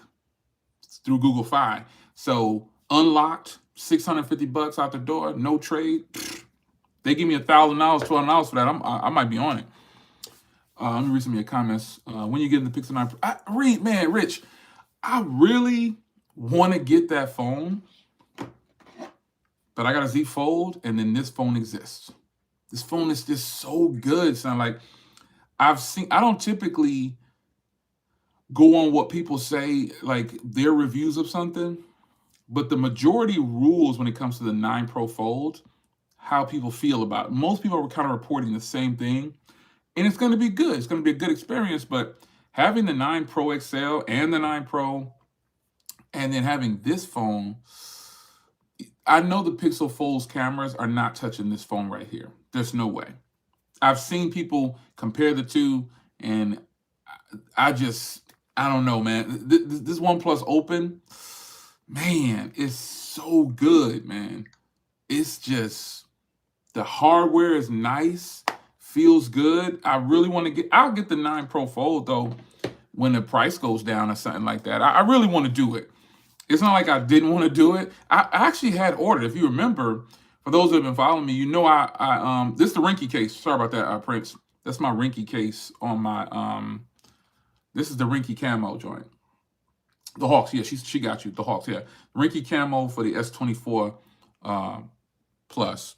through Google Fi. So unlocked, $650 out the door, no trade. They give me $1,000, $1,200 for that. I might be on it. Let me read some of your comments. When you get in the Pixel 9, Rich. I really want to get that phone, but I got a Z Fold, and then this phone exists. This phone is just so good, son. Like, I don't typically go on what people say, like their reviews of something, but the majority rules when it comes to the 9 Pro Fold, how people feel about it. Most people are kind of reporting the same thing, and it's going to be good. It's going to be a good experience, but having the 9 Pro XL and the 9 Pro, and then having this phone, I know the Pixel Fold's cameras are not touching this phone right here. There's no way. I've seen people compare the two, and I don't know, man. This OnePlus Open, man, it's so good, man. It's just, the hardware is nice. Feels good. I really want to I'll get the 9 Pro Fold though when the price goes down or something like that. I really want to do it. It's not like I didn't want to do it. I actually had ordered, if you remember, for those that have been following me, you know this is the Rinky case. Sorry about that, Prince. That's my Rinky case on my, this is the Rinky camo joint. The Hawks, yeah, she got you. The Hawks, yeah. Rinky camo for the S24 Plus.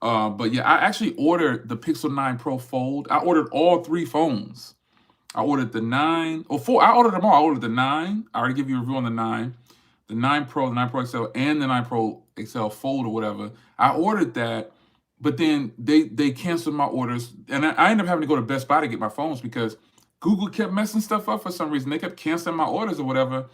But yeah, I actually ordered the Pixel 9 Pro Fold. I ordered all 3 phones. I ordered the 9, or 4. I ordered them all. I ordered the 9. I already give you a review on the 9. The 9 Pro, the 9 Pro XL, and the 9 Pro XL Fold or whatever. I ordered that, but then they canceled my orders. And I ended up having to go to Best Buy to get my phones because Google kept messing stuff up for some reason. They kept canceling my orders or whatever.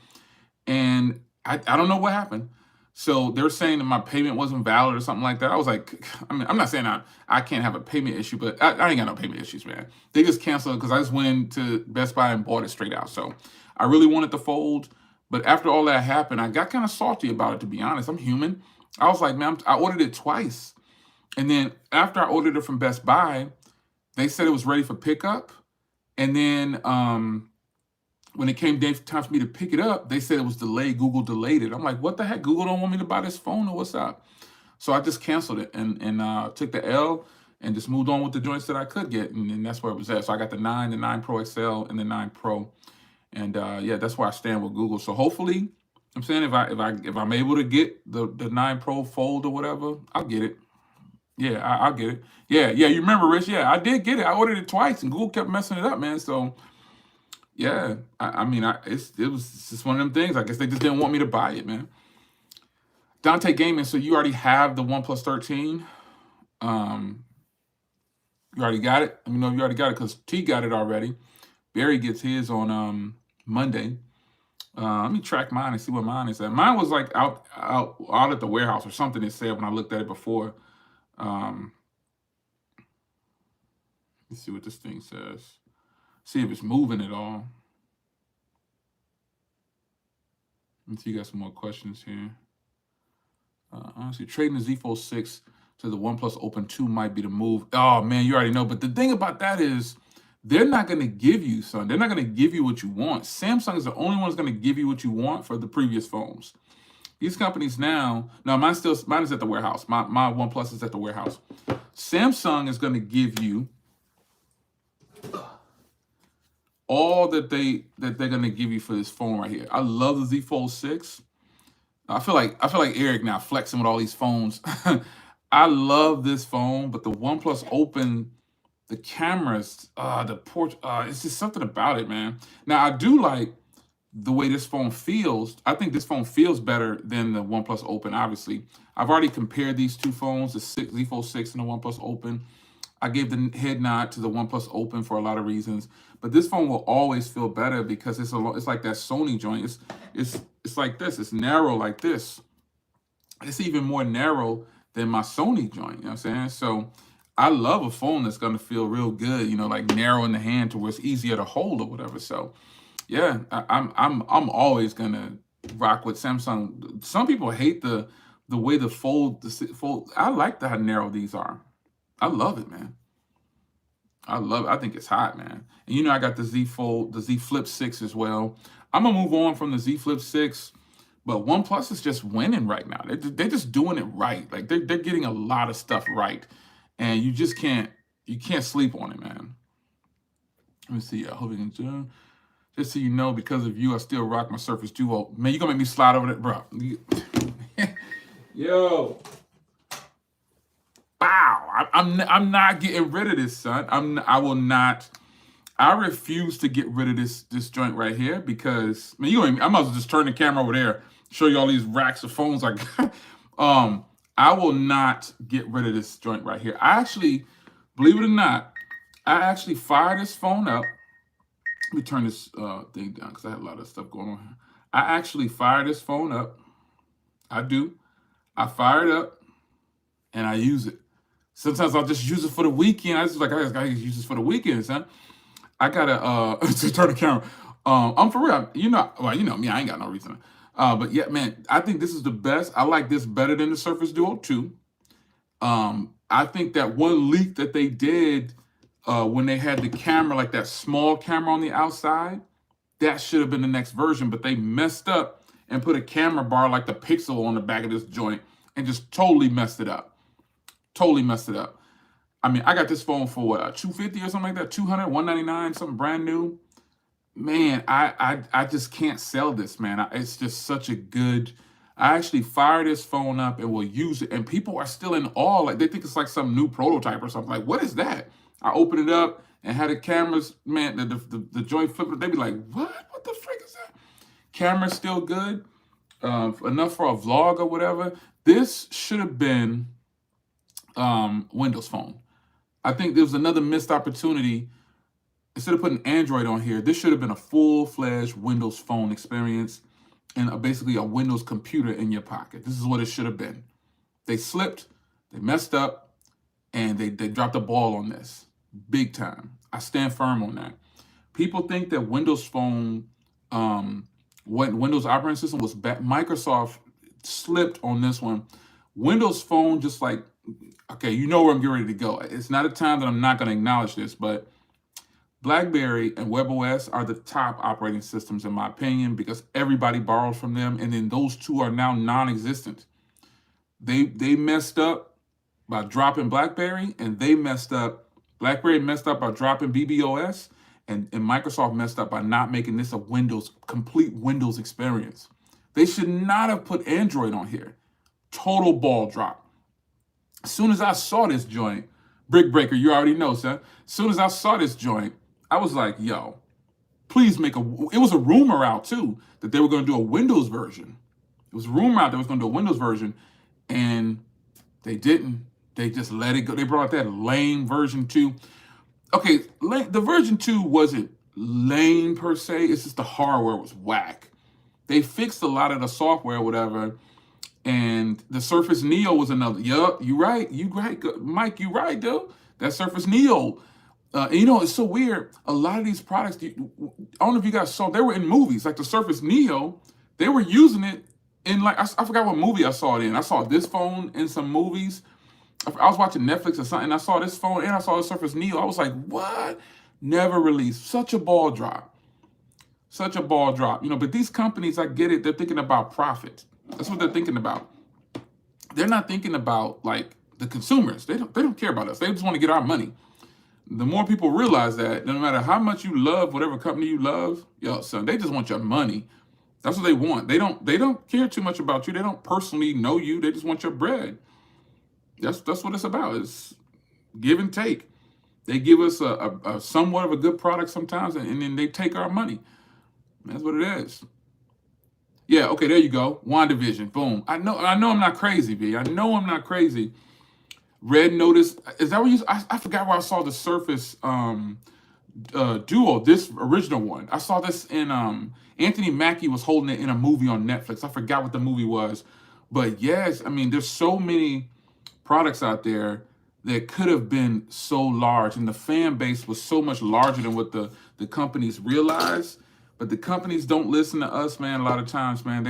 And I don't know what happened. So they're saying that my payment wasn't valid or something like that. I was like, I mean, I'm not saying I can't have a payment issue, but I ain't got no payment issues, man. They just canceled it because I just went into Best Buy and bought it straight out. So I really wanted the Fold, but after all that happened, I got kind of salty about it, to be honest. I'm human. I was like, man, I ordered it twice. And then after I ordered it from Best Buy, they said it was ready for pickup. And then when it came time for me to pick it up, they said it was delayed. Google delayed it. I'm like, what the heck? Google don't want me to buy this phone or what's up? So I just canceled it and took the L and just moved on with the joints that I could get. And that's where it was at. So I got the 9 Pro XL, and the 9 Pro. And yeah, that's where I stand with Google. So hopefully, I'm saying if I'm able to get the 9 Pro Fold or whatever, I'll get it. Yeah, I'll get it. Yeah, you remember, Rich? Yeah, I did get it. I ordered it twice, and Google kept messing it up, man. So yeah, I mean, it was just one of them things. I guess they just didn't want me to buy it, man. Dante Gaming, so you already have the OnePlus 13. You already got it? Let me know if you already got it, because T got it already. Barry gets his on Monday. Let me track mine and see what mine is at. Mine was like out at the warehouse or something, it said when I looked at it before. Let's see what this thing says. See if it's moving at all. Let's see, you got some more questions here. Honestly, trading the Z Fold 6 to the OnePlus Open 2 might be the move. Oh, man, you already know. But the thing about that is they're not going to give you, son. They're not going to give you what you want. Samsung is the only one that's going to give you what you want for the previous phones. These companies now, mine is at the warehouse. My OnePlus is at the warehouse. Samsung is going to give you all that they're gonna give you for this phone right here. I love the Z Fold 6. I feel like Eric now flexing with all these phones. I love this phone, but the OnePlus Open, the cameras, the port, it's just something about it, man. Now I do like the way this phone feels. I think this phone feels better than the OnePlus Open, obviously. I've already compared these two phones, the Z Fold 6 and the OnePlus Open. I gave the head nod to the OnePlus Open for a lot of reasons, but this phone will always feel better because it's like that Sony joint. It's like this. It's narrow like this. It's even more narrow than my Sony joint. You know what I'm saying? So I love a phone that's gonna feel real good. You know, like narrow in the hand to where it's easier to hold or whatever. So yeah, I'm always gonna rock with Samsung. Some people hate the way the fold. I like how narrow these are. I love it, man. I love it. I think it's hot, man. And you know, I got the Z Flip 6 as well. I'm gonna move on from the Z Flip 6, but OnePlus is just winning right now. They're just doing it right. Like they're getting a lot of stuff right, and you can't sleep on it, man. Let me see. I hope you can join. Just so you know, because of you, I still rock my Surface Duo. Man, you gonna make me slide over that, bro? Yo. Wow, I'm not getting rid of this, son. I will not. I refuse to get rid of this joint right here because, man, I might as well just turn the camera over there, show you all these racks of phones I got. I will not get rid of this joint right here. I actually, believe it or not, I actually fired this phone up. Let me turn this thing down because I had a lot of stuff going on here. I actually fired this phone up. I do. I fire it up and I use it. Sometimes I'll just use it for the weekend. I gotta use this for the weekend, son. I gotta to turn the camera. I'm for real. You know me, I ain't got no reason. But yeah, man, I think this is the best. I like this better than the Surface Duo 2. I think that one leak that they did when they had the camera, like that small camera on the outside, that should have been the next version, but they messed up and put a camera bar like the Pixel on the back of this joint and just totally messed it up. Totally messed it up. I mean, I got this phone for what, $250 or something like that, $200, $199, something brand new. Man, I just can't sell this, man. It's just such a good. I actually fire this phone up and will use it, and people are still in awe. Like they think it's like some new prototype or something. Like, what is that? I open it up and had the cameras, man. The joint flip. They'd be like, what? What the frick is that? Camera's still good, enough for a vlog or whatever. This should have been Windows Phone. I think there was another missed opportunity. Instead of putting Android on here, this should have been a full-fledged Windows Phone experience and basically a Windows computer in your pocket. This is what it should have been. They slipped, they messed up, and they dropped the ball on this big time. I stand firm on that. People think that Windows Phone, Windows operating system was bad. Microsoft slipped on this one. Windows Phone, just like, okay, you know where I'm getting ready to go. It's not a time that I'm not going to acknowledge this, but Blackberry and WebOS are the top operating systems in my opinion because everybody borrows from them, and then those two are now non-existent. They messed up by dropping Blackberry, and Blackberry messed up by dropping BBOS, and Microsoft messed up by not making this a complete Windows experience. They should not have put Android on here. Total ball drop. As soon as I saw this joint, Brick Breaker, you already know, son. As soon as I saw this joint, I was like, yo, please it was a rumor out too that they were going to do a Windows version. It was a rumor out they was going to do a Windows version, and they didn't. They just let it go. They brought out that lame version 2. Okay, the version 2 wasn't lame per se. It's just the hardware was whack. They fixed a lot of the software or whatever, and the Surface Neo was another. Yup, you right, Mike, you right, dude. That Surface Neo. And you know, it's so weird. A lot of these products, I don't know if you guys saw, they were in movies. Like the Surface Neo, they were using it in I forgot what movie I saw it in. I saw this phone in some movies. I was watching Netflix or something. I saw this phone and I saw the Surface Neo. I was like, what? Never released. Such a ball drop. Such a ball drop. You know, but these companies, I get it. They're thinking about profit. That's what they're thinking about. They're not thinking about like the consumers. They don't care about us. They just want to get our money. The more people realize that, no matter how much you love whatever company you love, yo, son, they just want your money. That's what they want. They don't care too much about you. They don't personally know you. They just want your bread. That's what it's about. It's give and take. They give us a somewhat of a good product sometimes, and then they take our money. That's what it is. Yeah, okay, there you go. WandaVision. Boom. I know I'm not crazy, B. I know I'm not crazy. Red Notice. Is that what you I forgot where I saw the Surface Duo, this original one. I saw this in Anthony Mackie was holding it in a movie on Netflix. I forgot what the movie was. But yes, I mean, there's so many products out there that could have been so large, and the fan base was so much larger than what the companies realize. But the companies don't listen to us, man. A lot of times, man,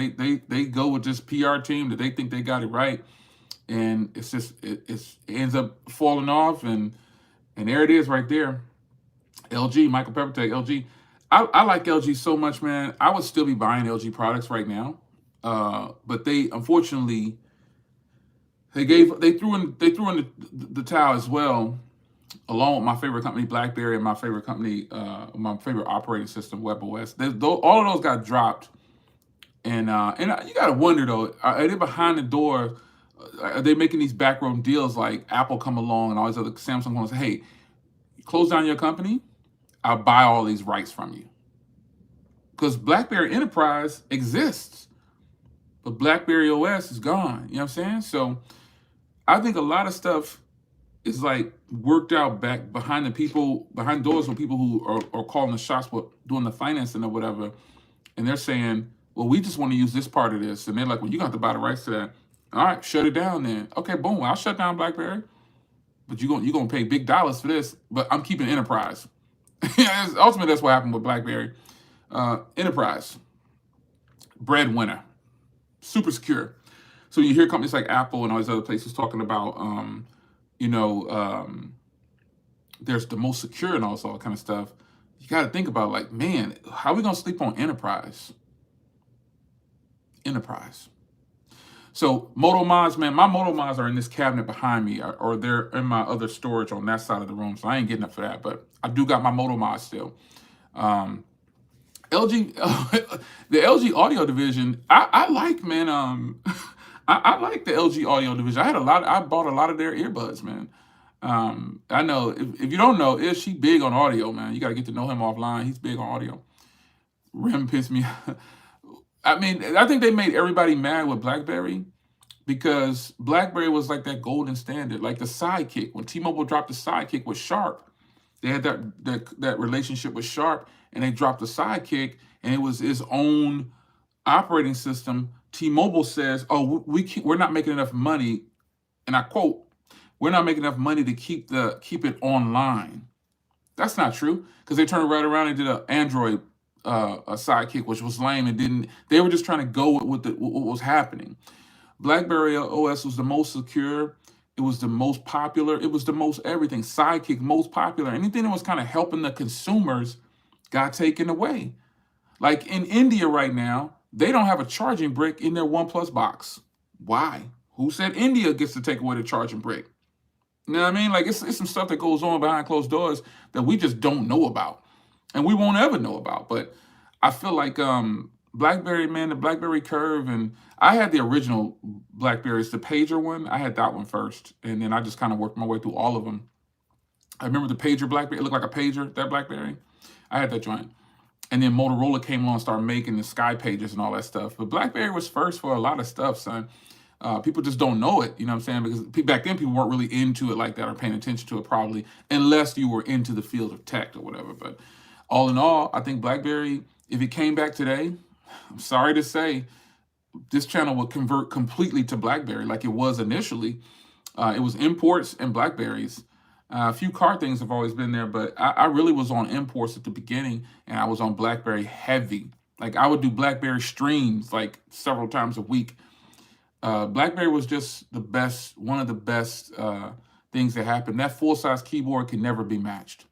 they go with this PR team that they think they got it right, and it's just it ends up falling off, and there it is right there. LG, Michael Peppertech, LG. I like LG so much, man. I would still be buying LG products right now, but they unfortunately they threw in the towel as well, along with my favorite company, Blackberry, and my favorite company, my favorite operating system, WebOS. All of those got dropped, and you gotta wonder though, are they behind the door? Are they making these backroom deals like Apple come along and all these other Samsung going to say, hey, close down your company, I'll buy all these rights from you. Because BlackBerry Enterprise exists, but BlackBerry OS is gone. You know what I'm saying? So I think a lot of stuff is like worked out back behind doors with people who are calling the shots, but doing the financing or whatever. And they're saying, well, we just want to use this part of this. And they're like, well, you got to buy the rights to that. All right, shut it down then. Okay, boom, I'll shut down BlackBerry. But you're gonna pay big dollars for this, but I'm keeping Enterprise. Ultimately, that's what happened with BlackBerry. Enterprise, breadwinner, super secure. So you hear companies like Apple and all these other places talking about, there's the most secure and all this all kind of stuff. You got to think about like, man, how are we gonna sleep on Enterprise? Enterprise. So Moto Mods, man, my Moto Mods are in this cabinet behind me, or they're in my other storage on that side of the room. So I ain't getting up for that, but I do got my Moto Mods still. LG, the LG audio division, I like, man. I like the LG audio division. I bought a lot of their earbuds, man. I know if you don't know, is she big on audio, man? You got to get to know him offline. He's big on audio. Rim pissed me. I mean, I think they made everybody mad with BlackBerry because BlackBerry was like that golden standard, like the Sidekick. When T-Mobile dropped the Sidekick with Sharp, they had that relationship with Sharp, and they dropped the Sidekick, and it was its own operating system. T-Mobile says, "Oh, we're not making enough money," and I quote, "We're not making enough money to keep it online." That's not true because they turned right around and did an Android a Sidekick, which was lame and didn't. They were just trying to go with what was happening. BlackBerry OS was the most secure. It was the most popular. It was the most everything. Sidekick, most popular. Anything that was kind of helping the consumers got taken away. Like in India right now, they don't have a charging brick in their OnePlus box. Why? Who said India gets to take away the charging brick? You know what I mean? Like it's some stuff that goes on behind closed doors that we just don't know about. And we won't ever know about. But I feel like BlackBerry, man, the BlackBerry Curve, and I had the original BlackBerries, the pager one. I had that one first, and then I just kind of worked my way through all of them. I remember the pager BlackBerry. It looked like a pager, that BlackBerry. I had that joint. And then Motorola came along and started making the Sky Pages and all that stuff. But BlackBerry was first for a lot of stuff, son. People just don't know it, you know what I'm saying? Because back then people weren't really into it like that or paying attention to it probably, unless you were into the field of tech or whatever. But all in all, I think BlackBerry, if it came back today, I'm sorry to say, this channel would convert completely to BlackBerry like it was initially. It was imports and BlackBerries. A few car things have always been there, but I really was on imports at the beginning, and I was on BlackBerry heavy. Like I would do BlackBerry streams like several times a week. BlackBerry was just the best, one of the best things that happened. That full-size keyboard can never be matched.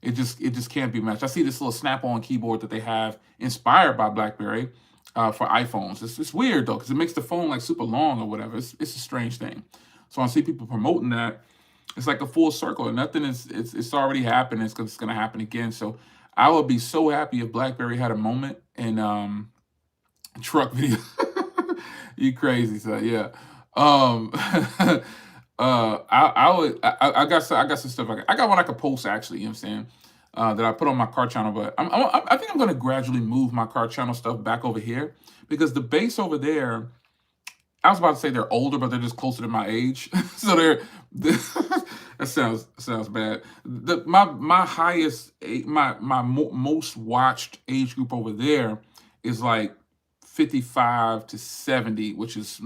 It just can't be matched. I see this little snap-on keyboard that they have inspired by BlackBerry for iPhones. It's weird though, because it makes the phone like super long or whatever. It's a strange thing. So I see people promoting that. it's like a full circle. And nothing is it's already happened. It's gonna happen again. So I would be so happy if BlackBerry had a moment in truck video. You crazy, so yeah. Um I got some stuff I got one I could post actually, you know what I'm saying? That I put on my car channel, but I think I'm gonna gradually move my car channel stuff back over here because the base over there, I was about to say they're older, but they're just closer to my age. So that sounds bad. My highest most watched age group over there is like 55 to 70, which is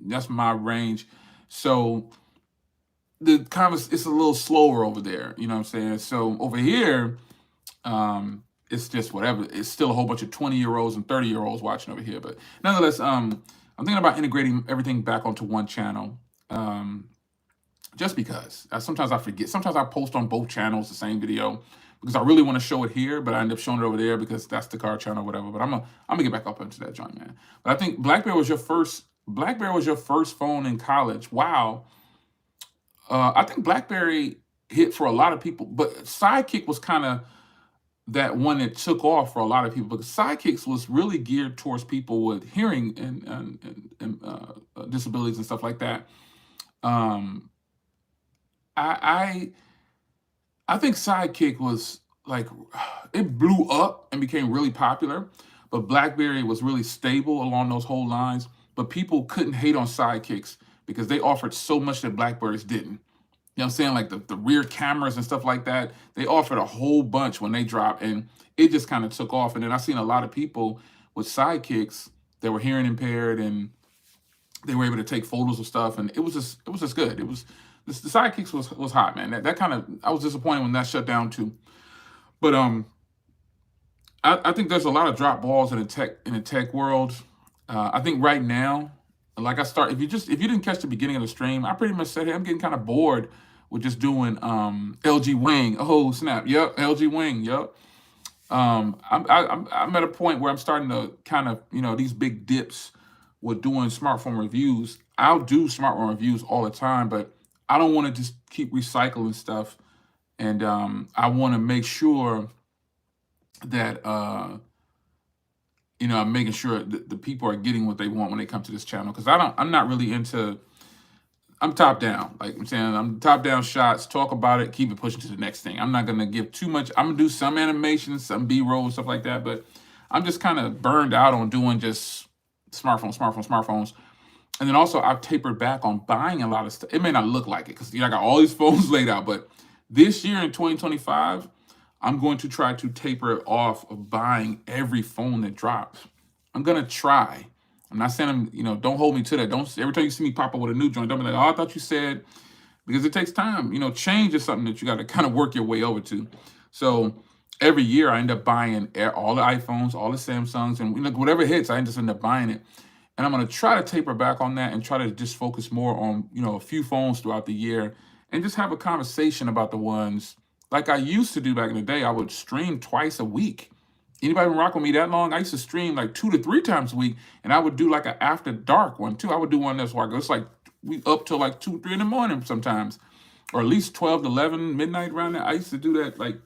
that's my range. So it's a little slower over there, you know what I'm saying? So over here, it's just whatever. It's still a whole bunch of 20-year-olds and 30-year-olds watching over here. But nonetheless, I'm thinking about integrating everything back onto one channel. Just because. Sometimes I forget. Sometimes I post on both channels the same video because I really want to show it here, but I end up showing it over there because that's the car channel or whatever. But I'm gonna get back up into that joint, man. But I think BlackBerry was your first phone in college. Wow. I think BlackBerry hit for a lot of people, but Sidekick was kind of that one that took off for a lot of people because Sidekicks was really geared towards people with hearing and disabilities and stuff like that. I think Sidekick was like it blew up and became really popular, but BlackBerry was really stable along those whole lines. But people couldn't hate on Sidekicks because they offered so much that Blackberries didn't. You know what I'm saying? Like the rear cameras and stuff like that. They offered a whole bunch when they dropped, and it just kind of took off. And then I seen a lot of people with Sidekicks that were hearing impaired, and they were able to take photos of stuff, and it was just good. It was the Sidekicks was hot, man. That kind of I was disappointed when that shut down too. But I think there's a lot of drop balls in the tech world. I think right now, like if you didn't catch the beginning of the stream, I pretty much said, hey, I'm getting kind of bored with just doing LG Wing. Oh snap! Yep, LG Wing. Yep. I'm at a point where I'm starting to kind of these big dips with doing smartphone reviews. I'll do smartphone reviews all the time, but I don't want to just keep recycling stuff, and I want to make sure that I'm making sure that the people are getting what they want when they come to this channel because I'm not really into. I'm top down. Like I'm saying, I'm top down shots, talk about it, keep it pushing to the next thing. I'm not going to give too much. I'm going to do some animations, some B-roll, stuff like that. But I'm just kind of burned out on doing just smartphones. And then also I've tapered back on buying a lot of stuff. It may not look like it because I got all these phones laid out. But this year in 2025, I'm going to try to taper it off of buying every phone that drops. I'm going to try. I'm not saying don't hold me to that. Don't every time you see me pop up with a new joint, don't be like, oh, I thought you said, because it takes time. Change is something that you got to kind of work your way over to. So every year I end up buying all the iPhones, all the Samsungs, and whatever hits, I just end up buying it. And I'm going to try to taper back on that and try to just focus more on, a few phones throughout the year and just have a conversation about the ones like I used to do back in the day. I would stream twice a week. Anybody been rocking with me that long? I used to stream like 2 to 3 times a week, and I would do like an after dark one too. I would do one that's where it's like we up till like 2, 3 in the morning sometimes, or at least 12 to 11 midnight around there. I used to do that, like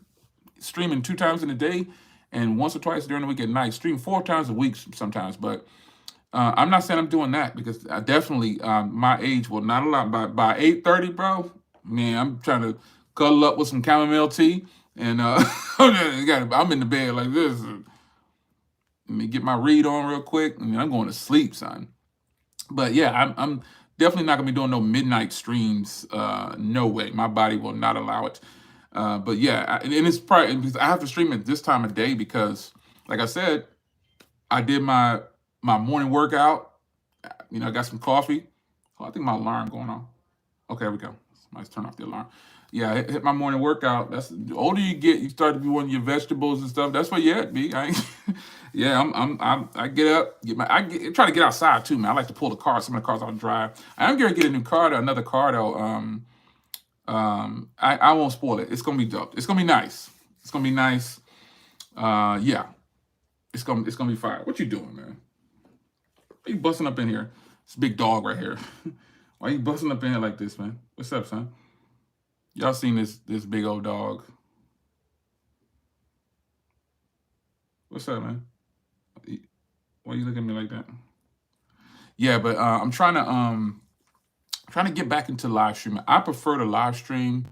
streaming 2 times in a day and once or twice during the week at night. Stream 4 times a week sometimes, but I'm not saying I'm doing that because I definitely my age will not allow. By 8:30, bro, man, I'm trying to cuddle up with some chamomile tea. And I'm in the bed like this. Let me get my read on real quick, and I'm going to sleep, son. But yeah, I'm definitely not gonna be doing no midnight streams. No way, my body will not allow it. But yeah, and it's probably because I have to stream at this time of day because, like I said, I did my morning workout. I got some coffee. Oh, I think my alarm going on. Okay, here we go. Let's turn off the alarm. Yeah, I hit my morning workout. That's the older you get, you start to be wanting your vegetables and stuff. That's what you at, B. I get up, try to get outside too, man. I like to pull the car. Some of the cars I'll drive. I am gonna get a new car though, another car though. I won't spoil it. It's gonna be dope. It's gonna be nice. It's gonna be nice. Yeah, it's gonna be fire. What you doing, man? Why you busting up in here? It's a big dog right here. Why you busting up in here like this, man? What's up, son? Y'all seen this big old dog. What's up, man? Why you looking at me like that? Yeah, but I'm trying to get back into live streaming. I prefer to live stream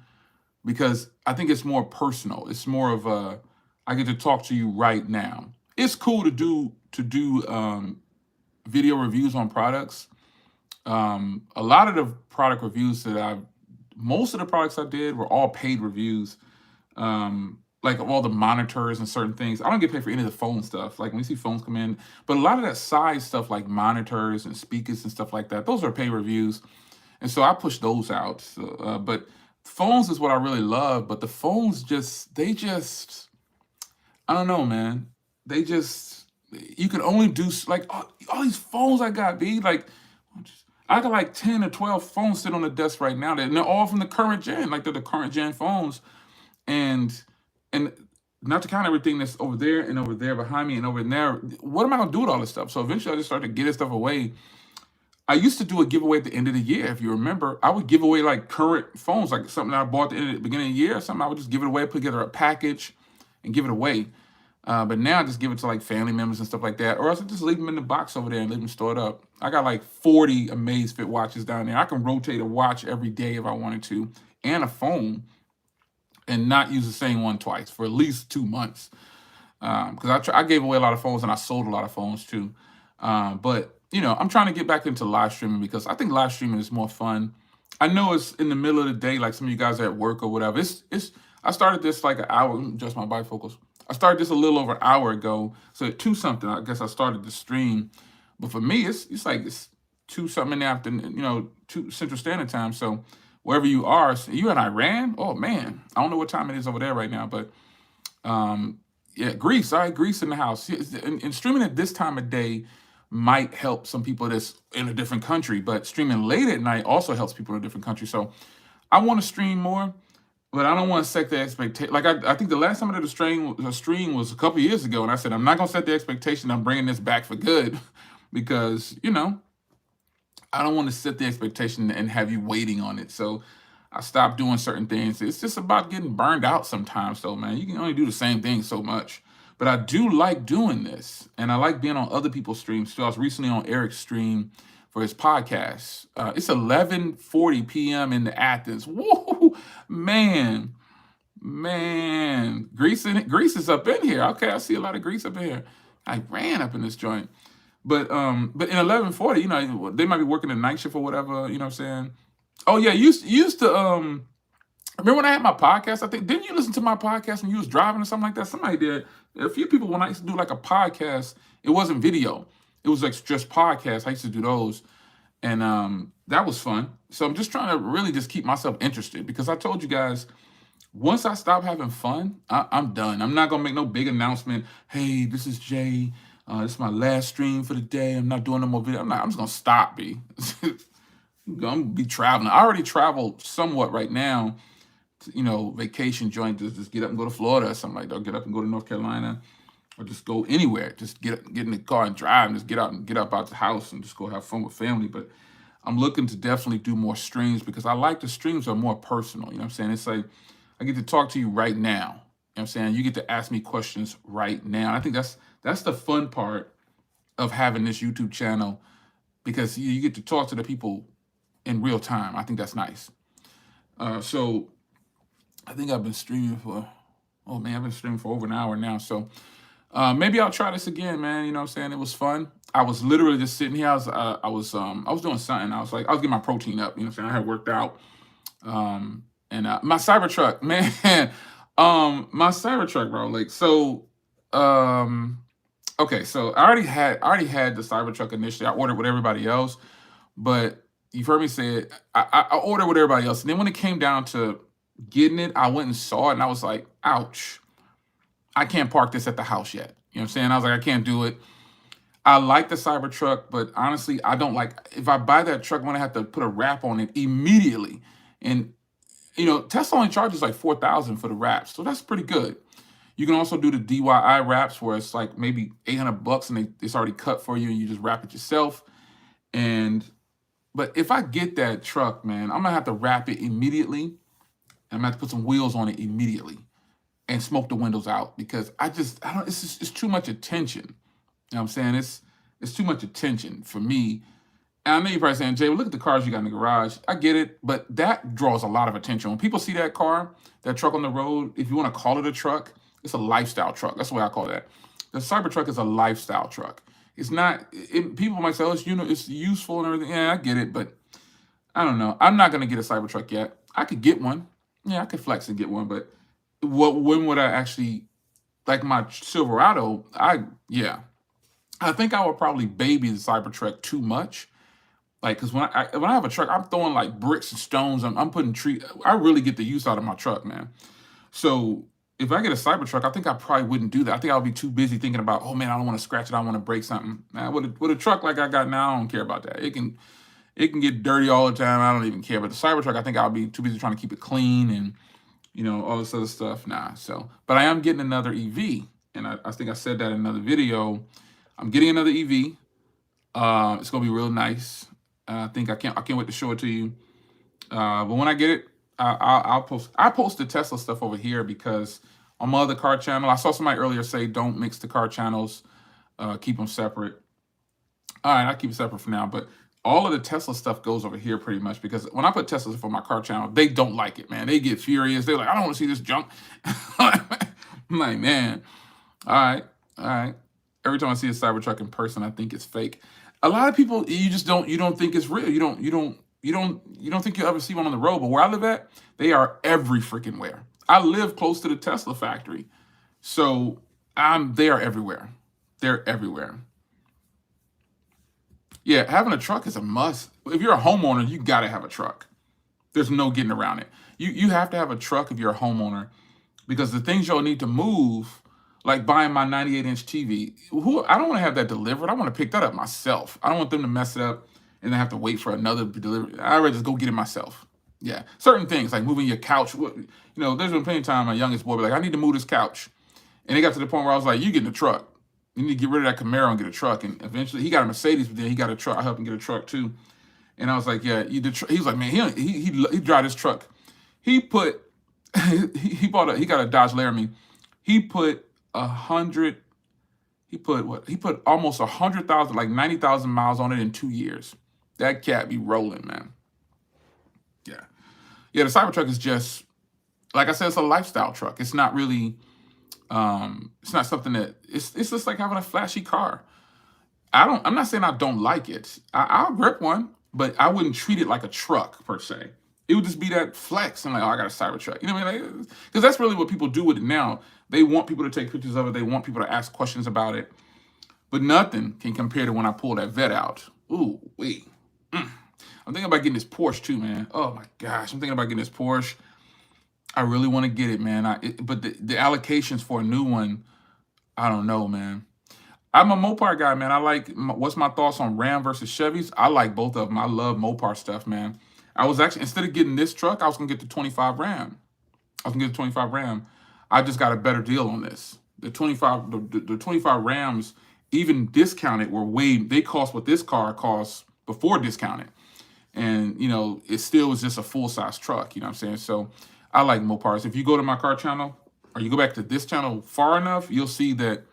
because I think it's more personal. It's more of a I get to talk to you right now. It's cool to do video reviews on products. A lot of the product reviews that most of the products I did were all paid reviews. Like of all the monitors and certain things. I don't get paid for any of the phone stuff. Like when you see phones come in, but a lot of that side stuff like monitors and speakers and stuff like that, those are paid reviews. And so I push those out. So, but phones is what I really love. But the phones I don't know, man. They just, you can only do like all these phones I got, B. Like, I got like 10 or 12 phones sitting on the desk right now. And they're all from the current gen. Like they're the current gen phones. And not to count everything that's over there and over there behind me and over there. What am I gonna do with all this stuff? So eventually I just started getting stuff away. I used to do a giveaway at the end of the year. If you remember, I would give away like current phones, like something that I bought at the beginning of the year or something. I would just give it away, put together a package and give it away. But now I just give it to like family members and stuff like that. Or else I just leave them in the box over there and leave them stored up. I got like 40 Amazfit watches down there. I can rotate a watch every day if I wanted to, and a phone, and not use the same one twice for at least 2 months. Because I gave away a lot of phones and I sold a lot of phones too. But I'm trying to get back into live streaming because I think live streaming is more fun. I know it's in the middle of the day, like some of you guys are at work or whatever. I started this like an hour. Let me adjust my bifocals. I started this a little over an hour ago. So at 2 something, I guess I started the stream. But for me, it's like it's 2 something in the afternoon, 2 Central Standard Time. So wherever you are, you in Iran? Oh man, I don't know what time it is over there right now, but yeah, Greece. All right, Greece in the house. And streaming at this time of day might help some people that's in a different country, but streaming late at night also helps people in a different country. So I want to stream more, but I don't want to set the expectation. Like I think the last time I did a stream was a couple years ago, and I said I'm not gonna set the expectation. I'm bringing this back for good because I don't want to set the expectation and have you waiting on it. So I stopped doing certain things. It's just about getting burned out sometimes, though, man. You can only do the same thing so much. But I do like doing this, and I like being on other people's streams. So I was recently on Eric's stream for his podcast. It's 11:40 p.m. in Athens. Woo, man. Greece is up in here. Okay, I see a lot of Greece up in here. I ran up in this joint. But in 11:40, they might be working a night shift or whatever. You know what I'm saying? Oh yeah, you used to remember when I had my podcast? I think didn't you listen to my podcast when you was driving or something like that? Somebody did. A few people when I used to do like a podcast, it wasn't video. It was like just podcasts. I used to do those, and that was fun. So I'm just trying to really just keep myself interested because I told you guys once I stop having fun, I'm done. I'm not gonna make no big announcement. Hey, this is Jay. This is my last stream for the day. I'm not doing no more video. I'm just gonna stop, B. I'm gonna be traveling. I already travel somewhat right now. Vacation joint. Just get up and go to Florida or something like that. Or get up and go to North Carolina, or just go anywhere. Just get in the car and drive, and just get up out the house and just go have fun with family. But I'm looking to definitely do more streams because I like the streams are more personal. You know what I'm saying? It's like I get to talk to you right now. You know what I'm saying? You get to ask me questions right now. And I think that's the fun part of having this YouTube channel because you get to talk to the people in real time. I think that's nice. So I think I've been streaming for over an hour now. So maybe I'll try this again, man. You know what I'm saying? It was fun. I was literally just sitting here. I was doing something. I was getting my protein up. You know what I'm saying? I had worked out. And my Cybertruck, man. My Cybertruck, bro. Like so. Okay, so I already had the Cybertruck initially. I ordered with everybody else, but you've heard me say it. I ordered with everybody else, and then when it came down to getting it, I went and saw it, and I was like, "Ouch! I can't park this at the house yet." You know what I'm saying? I was like, "I can't do it." I like the Cybertruck, but honestly, I don't like. If I buy that truck, I'm gonna have to put a wrap on it immediately, and Tesla only charges like $4,000 for the wraps, so that's pretty good. You can also do the DIY wraps where it's like maybe $800 and it's already cut for you and you just wrap it yourself. But if I get that truck, man, I'm gonna have to wrap it immediately. And I'm gonna have to put some wheels on it immediately and smoke the windows out because I don't. It's too much attention. You know what I'm saying? It's too much attention for me. And I know you're probably saying, Jay, well, look at the cars you got in the garage. I get it, but that draws a lot of attention. When people see that car, that truck on the road, if you want to call it a truck, it's a lifestyle truck. That's the way I call that. The Cybertruck is a lifestyle truck. It's not. People might say, "Oh, it's useful and everything." Yeah, I get it, but I don't know. I'm not gonna get a Cybertruck yet. I could get one. Yeah, I could flex and get one, but when would I actually like my Silverado? I think I would probably baby the Cybertruck too much. Like, cause when I have a truck, I'm throwing like bricks and stones. I'm putting tree. I really get the use out of my truck, man. So if I get a Cybertruck, I think I probably wouldn't do that. I think I'll be too busy thinking about, oh man, I don't want to scratch it. I want to break something. Man, with a truck like I got now, I don't care about that. It can get dirty all the time. I don't even care. But the Cybertruck, I think I'll be too busy trying to keep it clean and all this other stuff. Nah. So, but I am getting another EV, and I think I said that in another video. I'm getting another EV. It's gonna be real nice. I think I can't wait to show it to you. But when I get it, I'll post. I post the Tesla stuff over here because on my other car channel, I saw somebody earlier say don't mix the car channels, keep them separate. All right, I keep it separate for now. But all of the Tesla stuff goes over here pretty much because when I put Tesla stuff on my car channel, they don't like it, man. They get furious. They're like, I don't want to see this junk. I'm like, man, all right. Every time I see a Cybertruck in person, I think it's fake. A lot of people, you don't think it's real. You don't think you'll ever see one on the road. But where I live at, they are every freaking where. I live close to the Tesla factory, so they are everywhere. They're everywhere. Yeah, having a truck is a must. If you're a homeowner, you gotta have a truck. There's no getting around it. You have to have a truck if you're a homeowner because the things you'll need to move, like buying my 98-inch TV, I don't want to have that delivered. I want to pick that up myself. I don't want them to mess it up and then have to wait for another delivery. I'd rather just go get it myself. Yeah, certain things like moving your couch. There's been plenty of time my youngest boy be like, I need to move this couch, and it got to the point where I was like, you get in the truck. You need to get rid of that Camaro and get a truck. And eventually, he got a Mercedes, but then he got a truck. I helped him get a truck too. And I was like, yeah, he was like, man, he drive this truck. He got a Dodge Laramie. He put almost 100,000, like 90,000 miles on it in 2 years. That cat be rolling, man. Yeah, the Cybertruck is just, like I said, it's a lifestyle truck. It's not really, it's not something that, it's just like having a flashy car. I'm not saying I don't like it. I'll grip one, but I wouldn't treat it like a truck per se. It would just be that flex. I'm like, oh, I got a Cybertruck. You know what I mean? Because that's really what people do with it now. They want people to take pictures of it. They want people to ask questions about it. But nothing can compare to when I pull that vet out. Ooh, wait. I'm thinking about getting this Porsche too, man. Oh my gosh, I'm thinking about getting this Porsche. I really want to get it, man. But the allocations for a new one, I don't know, man. I'm a Mopar guy, man. What's my thoughts on Ram versus Chevys? I like both of them. I love Mopar stuff, man. I was actually, instead of getting this truck, I was going to get the 25 Ram. I just got a better deal on this. The 25 Rams, even discounted, they cost what this car costs before discounted. And, it still was just a full-size truck, you know what I'm saying? So I like Mopars. If you go to my car channel, or you go back to this channel far enough, you'll see that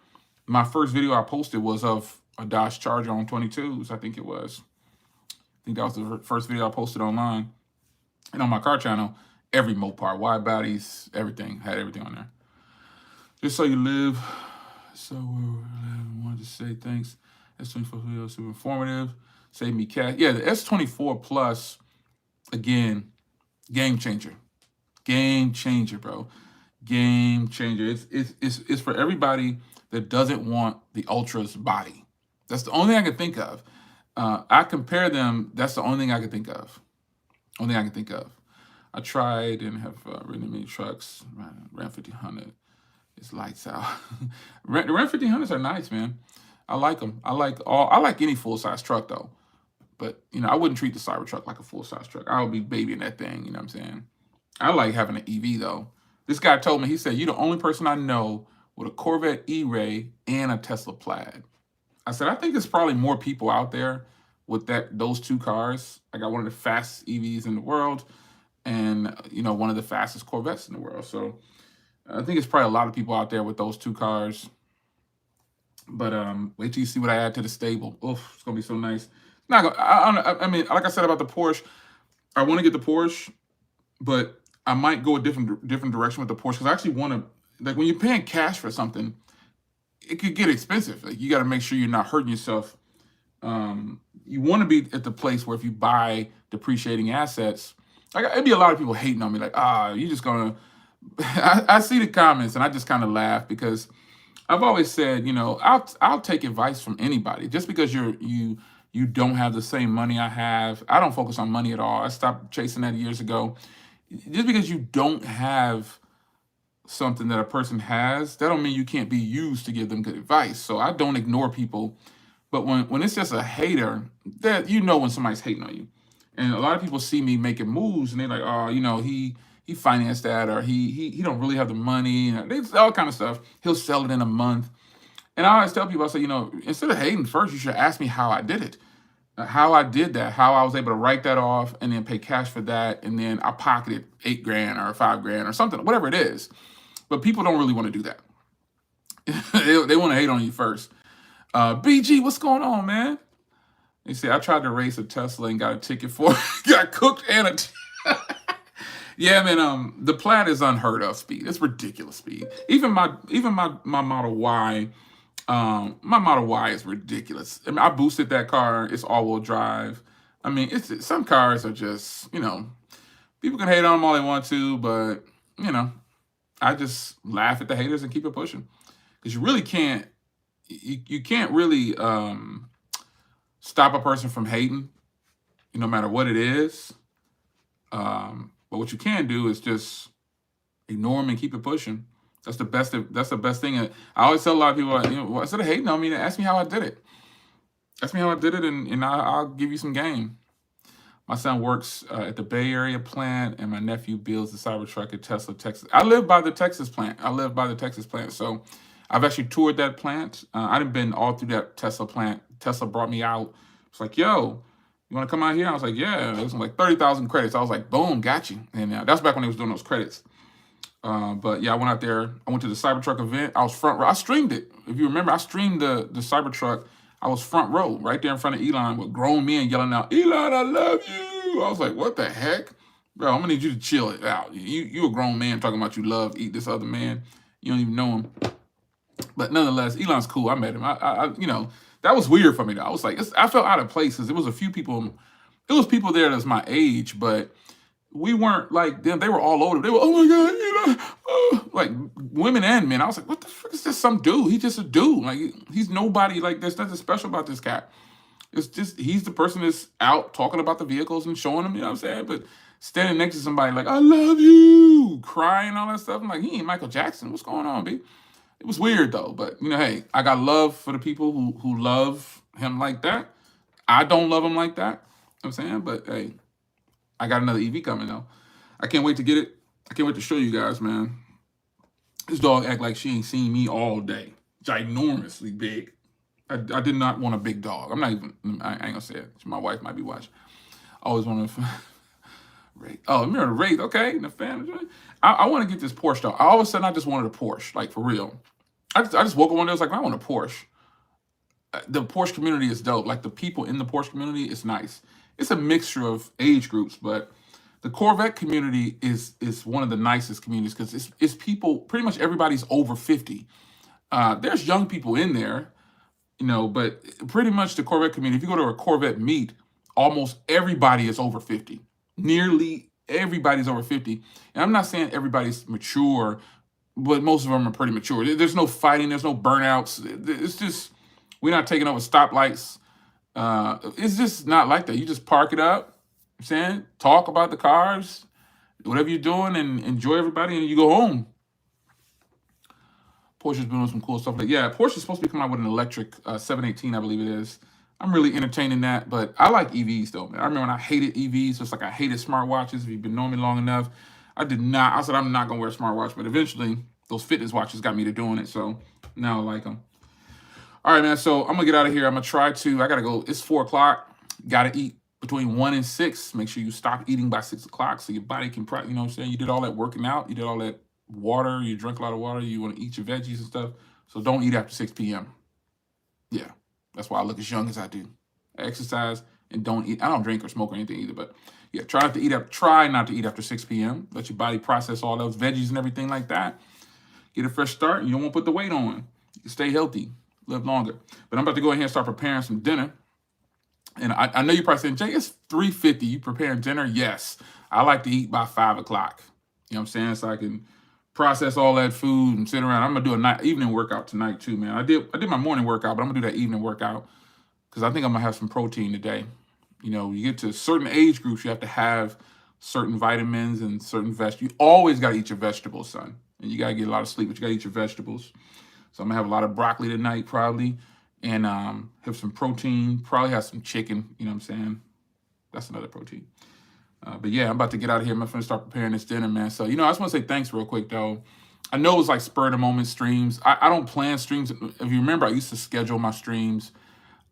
my first video I posted was of a Dodge Charger on 22s, I think it was. I think that was the first video I posted online. And on my car channel, every Mopar, wide bodies, everything, had everything on there. Just so you live. So I wanted to say thanks. S25 video, super informative. Save me cash. Yeah, the S24 Plus, again, game changer. Game changer, bro. Game changer. It's for everybody that doesn't want the Ultra's body. That's the only thing I can think of. I compare them. That's the only thing I can think of. I tried and have ridden many trucks. Ram 1500. It's lights out. The Ram 1500s are nice, man. I like them. I like any full-size truck, though. But, I wouldn't treat the Cybertruck like a full-size truck. I would be babying that thing, you know what I'm saying? I like having an EV, though. This guy told me, he said, you're the only person I know with a Corvette E-Ray and a Tesla Plaid. I said, I think there's probably more people out there with those two cars. I got one of the fastest EVs in the world. and one of the fastest Corvettes in the world. So I think it's probably a lot of people out there with those two cars. But wait till you see what I add to the stable. Oof, it's gonna be so nice. Not gonna, I mean, like I said about the Porsche, I want to get the Porsche, but I might go a different direction with the Porsche because I actually want to, like, when you're paying cash for something, it could get expensive. Like, you got to make sure you're not hurting yourself. You want to be at the place where if you buy depreciating assets, like, it'd be a lot of people hating on me, like, you just gonna. I see the comments and I just kind of laugh because I've always said, I'll take advice from anybody. Just because you don't have the same money I have, I don't focus on money at all. I stopped chasing that years ago. Just because you don't have something that a person has, that don't mean you can't be used to give them good advice. So I don't ignore people. But when it's just a hater, that when somebody's hating on you. And a lot of people see me making moves and they're like, oh, he financed that, or he don't really have the money, and all kind of stuff. He'll sell it in a month. And I always tell people, I say, instead of hating first, you should ask me how I did it. How I did that, how I was able to write that off and then pay cash for that, and then I pocketed $8,000 or $5,000 or something, whatever it is. But people don't really want to do that. they want to hate on you first. BG, what's going on, man? They say I tried to race a Tesla and got a ticket for it. Got cooked and yeah, man. The Plaid is unheard of speed. It's ridiculous speed. Even my Model Y. My Model Y is ridiculous. I mean, I boosted that car. It's all-wheel drive. I mean, some cars are just, people can hate on them all they want to, but, I just laugh at the haters and keep it pushing. Because you really can't, you can't really stop a person from hating, no matter what it is. But what you can do is just ignore them and keep it pushing. That's the best thing. I always tell a lot of people, instead of hating on me, ask me how I did it. Ask me how I did it, and I'll give you some game. My son works at the Bay Area plant, and my nephew builds the Cybertruck at Tesla, Texas. I live by the Texas plant. So I've actually toured that plant. I've been all through that Tesla plant. Tesla brought me out. It's like, yo, you want to come out here? I was like, yeah. It was like 30,000 credits. I was like, boom, got you. And that's back when they was doing those credits. But yeah, I went out there. I went to the Cybertruck event. I was front row. I streamed it. If you remember, I streamed the Cybertruck. I was front row, right there in front of Elon, with grown men yelling out, "Elon, I love you." I was like, what the heck? Bro, I'm gonna need you to chill it out. You a grown man talking about you eat this other man. You don't even know him. But nonetheless, Elon's cool. I met him. That was weird for me though. I was like, I felt out of place because there was a few people. It was people there that's my age, but we weren't like them. They were all over. They were, oh my God, like women and men. I was like, what the frick is this? Some dude. He's just a dude. Like, he's nobody. Like, there's nothing special about this cat. It's just, he's the person that's out talking about the vehicles and showing them, you know what I'm saying? But standing next to somebody like, I love you, crying, all that stuff. I'm like, he ain't Michael Jackson. What's going on, B? It was weird though. But, hey, I got love for the people who love him like that. I don't love him like that. You know what I'm saying? But, hey, I got another EV coming though. I can't wait to get it. I can't wait to show you guys, man. This dog act like she ain't seen me all day. Ginormously big. I did not want a big dog. I ain't gonna say it. My wife might be watching. I always want to Wraith. Oh, remember the Wraith? Okay, the family. I want to get this Porsche though. All of a sudden, I just wanted a Porsche, like for real. I just woke up one day. I was like, I want a Porsche. The Porsche community is dope. Like, the people in the Porsche community is nice. It's a mixture of age groups, but the Corvette community is one of the nicest communities because it's people. Pretty much everybody's over 50. There's young people in there. But pretty much the Corvette community, if you go to a Corvette meet, almost everybody is over 50. Nearly everybody's over 50. And I'm not saying everybody's mature, but most of them are pretty mature. There's no fighting. There's no burnouts. It's just, we're not taking over stoplights. It's just not like that. You just park it up, talk about the cars, whatever you're doing, and enjoy everybody, and you go home. Porsche's been doing some cool stuff. Like, yeah, Porsche's supposed to be coming out with an electric 718, I believe it is. I'm really entertaining that, but I like EVs though, man. I remember when I hated EVs, just like I hated smartwatches. If you've been knowing me long enough, I said I'm not gonna wear a smartwatch, but eventually those fitness watches got me to doing it, so now I like them. All right, man, so I'm gonna get out of here. I gotta go. It's 4 o'clock. Gotta eat. between 1 and 6, make sure you stop eating by 6 o'clock so your body can, you know what I'm saying? You did all that working out, you did all that water, you drink a lot of water, you want to eat your veggies and stuff. So don't eat after 6 p.m. Yeah, that's why I look as young as I do. I exercise and don't eat. I don't drink or smoke or anything either, but yeah, try not to eat after 6 p.m. Let your body process all those veggies and everything like that. Get a fresh start, and you don't want to put the weight on. You can stay healthy, live longer. But I'm about to go ahead and start preparing some dinner. And I know you're probably saying, Jay, it's 3:50. You preparing dinner? Yes. I like to eat by 5 o'clock. You know what I'm saying? So I can process all that food and sit around. I'm gonna do a evening workout tonight too, man. I did my morning workout, but I'm gonna do that evening workout because I think I'm gonna have some protein today. You know, you get to certain age groups, you have to have certain vitamins and certain vegetables. You always gotta eat your vegetables, son. And you gotta get a lot of sleep, but you gotta eat your vegetables. So I'm gonna have a lot of broccoli tonight, probably, and have some protein. Probably have some chicken. You know what I'm saying? That's another protein. But yeah, I'm about to get out of here. I'm gonna start preparing this dinner, man. So, you know, I just want to say thanks real quick, though. I know it was like spur of the moment streams. I don't plan streams. If you remember, I used to schedule my streams.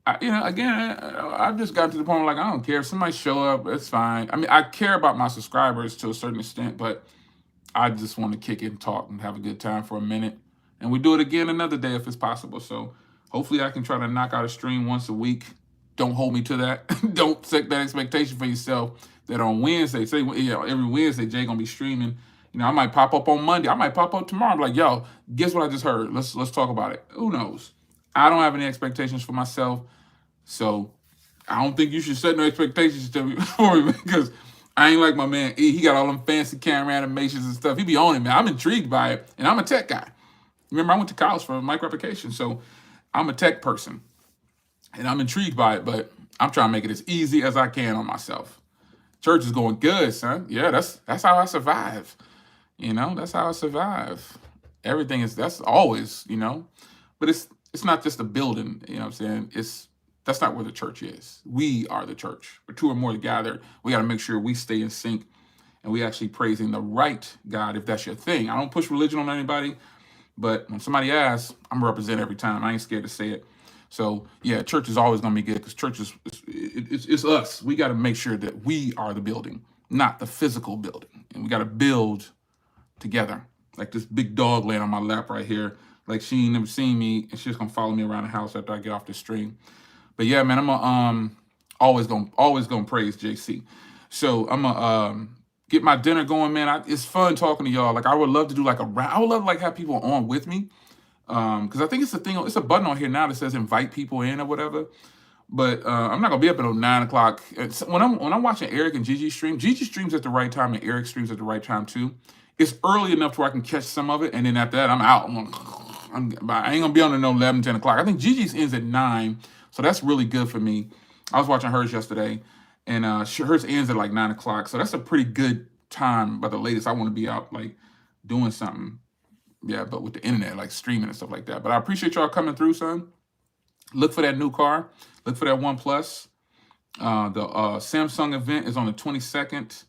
I've just gotten to the point where, like, I don't care. If somebody show up, it's fine. I mean, I care about my subscribers to a certain extent, but I just want to kick it and talk and have a good time for a minute. And we do it again another day if it's possible. So hopefully I can try to knock out a stream once a week. Don't hold me to that. Don't set that expectation for yourself that on Wednesday, every Wednesday, Jay gonna be streaming. You know, I might pop up on Monday. I might pop up tomorrow. I'm like, yo, guess what I just heard? Let's talk about it. Who knows? I don't have any expectations for myself. So I don't think you should set no expectations for me because I ain't like my man E. He got all them fancy camera animations and stuff. He be on it, man. I'm intrigued by it. And I'm a tech guy. Remember, I went to college for micro applications. So I'm a tech person. And I'm intrigued by it, but I'm trying to make it as easy as I can on myself. Church is going good, son. Yeah, that's how I survive. You know, that's how I survive. That's always, you know. But it's not just a building, you know what I'm saying? That's not where the church is. We are the church. Where 2 or more together, we got to make sure we stay in sync and we actually praising the right God if that's your thing. I don't push religion on anybody, but when somebody asks, I'm gonna represent every time. I ain't scared to say it. So yeah, church is always gonna be good because church it's us. We got to make sure that we are the building, not the physical building, and we got to build together. Like this big dog laying on my lap right here. Like she ain't never seen me, and she's gonna follow me around the house after I get off the stream. But yeah, man, I'm gonna always gonna praise JC. So I'm gonna get my dinner going, man. It's fun talking to y'all. Like I would love to do like I would love to like have people on with me. Because I think it's a button on here now that says invite people in or whatever. But I'm not gonna be up until 9 o'clock. When I'm watching Eric and Gigi stream, Gigi streams at the right time and Eric streams at the right time too. It's early enough to where I can catch some of it, and then after that I'm out. I ain't gonna be on until 11, 10 o'clock. I think Gigi's ends at 9, so that's really good for me. I was watching hers yesterday, and hers ends at like 9 o'clock, so that's a pretty good time. But the latest I want to be out like doing something. Yeah, but with the internet, like streaming and stuff like that. But I appreciate y'all coming through, son. Look for that new car. Look for that OnePlus. The Samsung event is on the 22nd.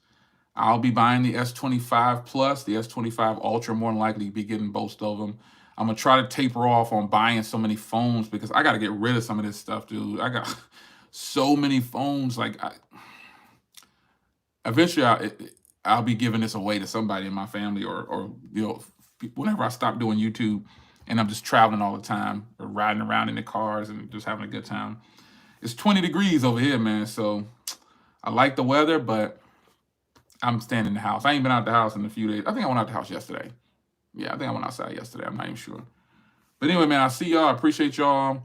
I'll be buying the S25 Plus, the S25 Ultra, more than likely be getting both of them. I'm going to try to taper off on buying so many phones because I got to get rid of some of this stuff, dude. I got so many phones. Like, eventually I'll be giving this away to somebody in my family or you know, whenever I stop doing YouTube and I'm just traveling all the time or riding around in the cars and just having a good time. It's 20 degrees over here, man. So I like the weather, but I'm staying in the house. I ain't been out the house in a few days. I think I went out the house yesterday. Yeah, I think I went outside yesterday. I'm not even sure. But anyway, man, I see y'all. I appreciate y'all. I'm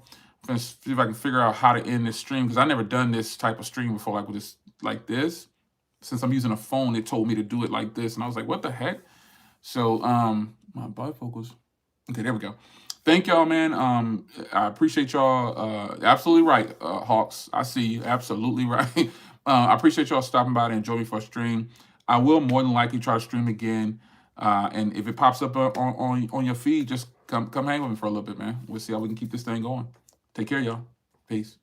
gonna see if I can figure out how to end this stream because I never done this type of stream before, like this. Since I'm using a phone, it told me to do it like this, and I was like, what the heck? So my bifocals. Okay, there we go. Thank y'all, man. I appreciate y'all. Absolutely right, Hawks. I see you. Absolutely right. I appreciate y'all stopping by to enjoy me for a stream. I will more than likely try to stream again. And if it pops up on your feed, just come hang with me for a little bit, man. We'll see how we can keep this thing going. Take care, y'all. Peace.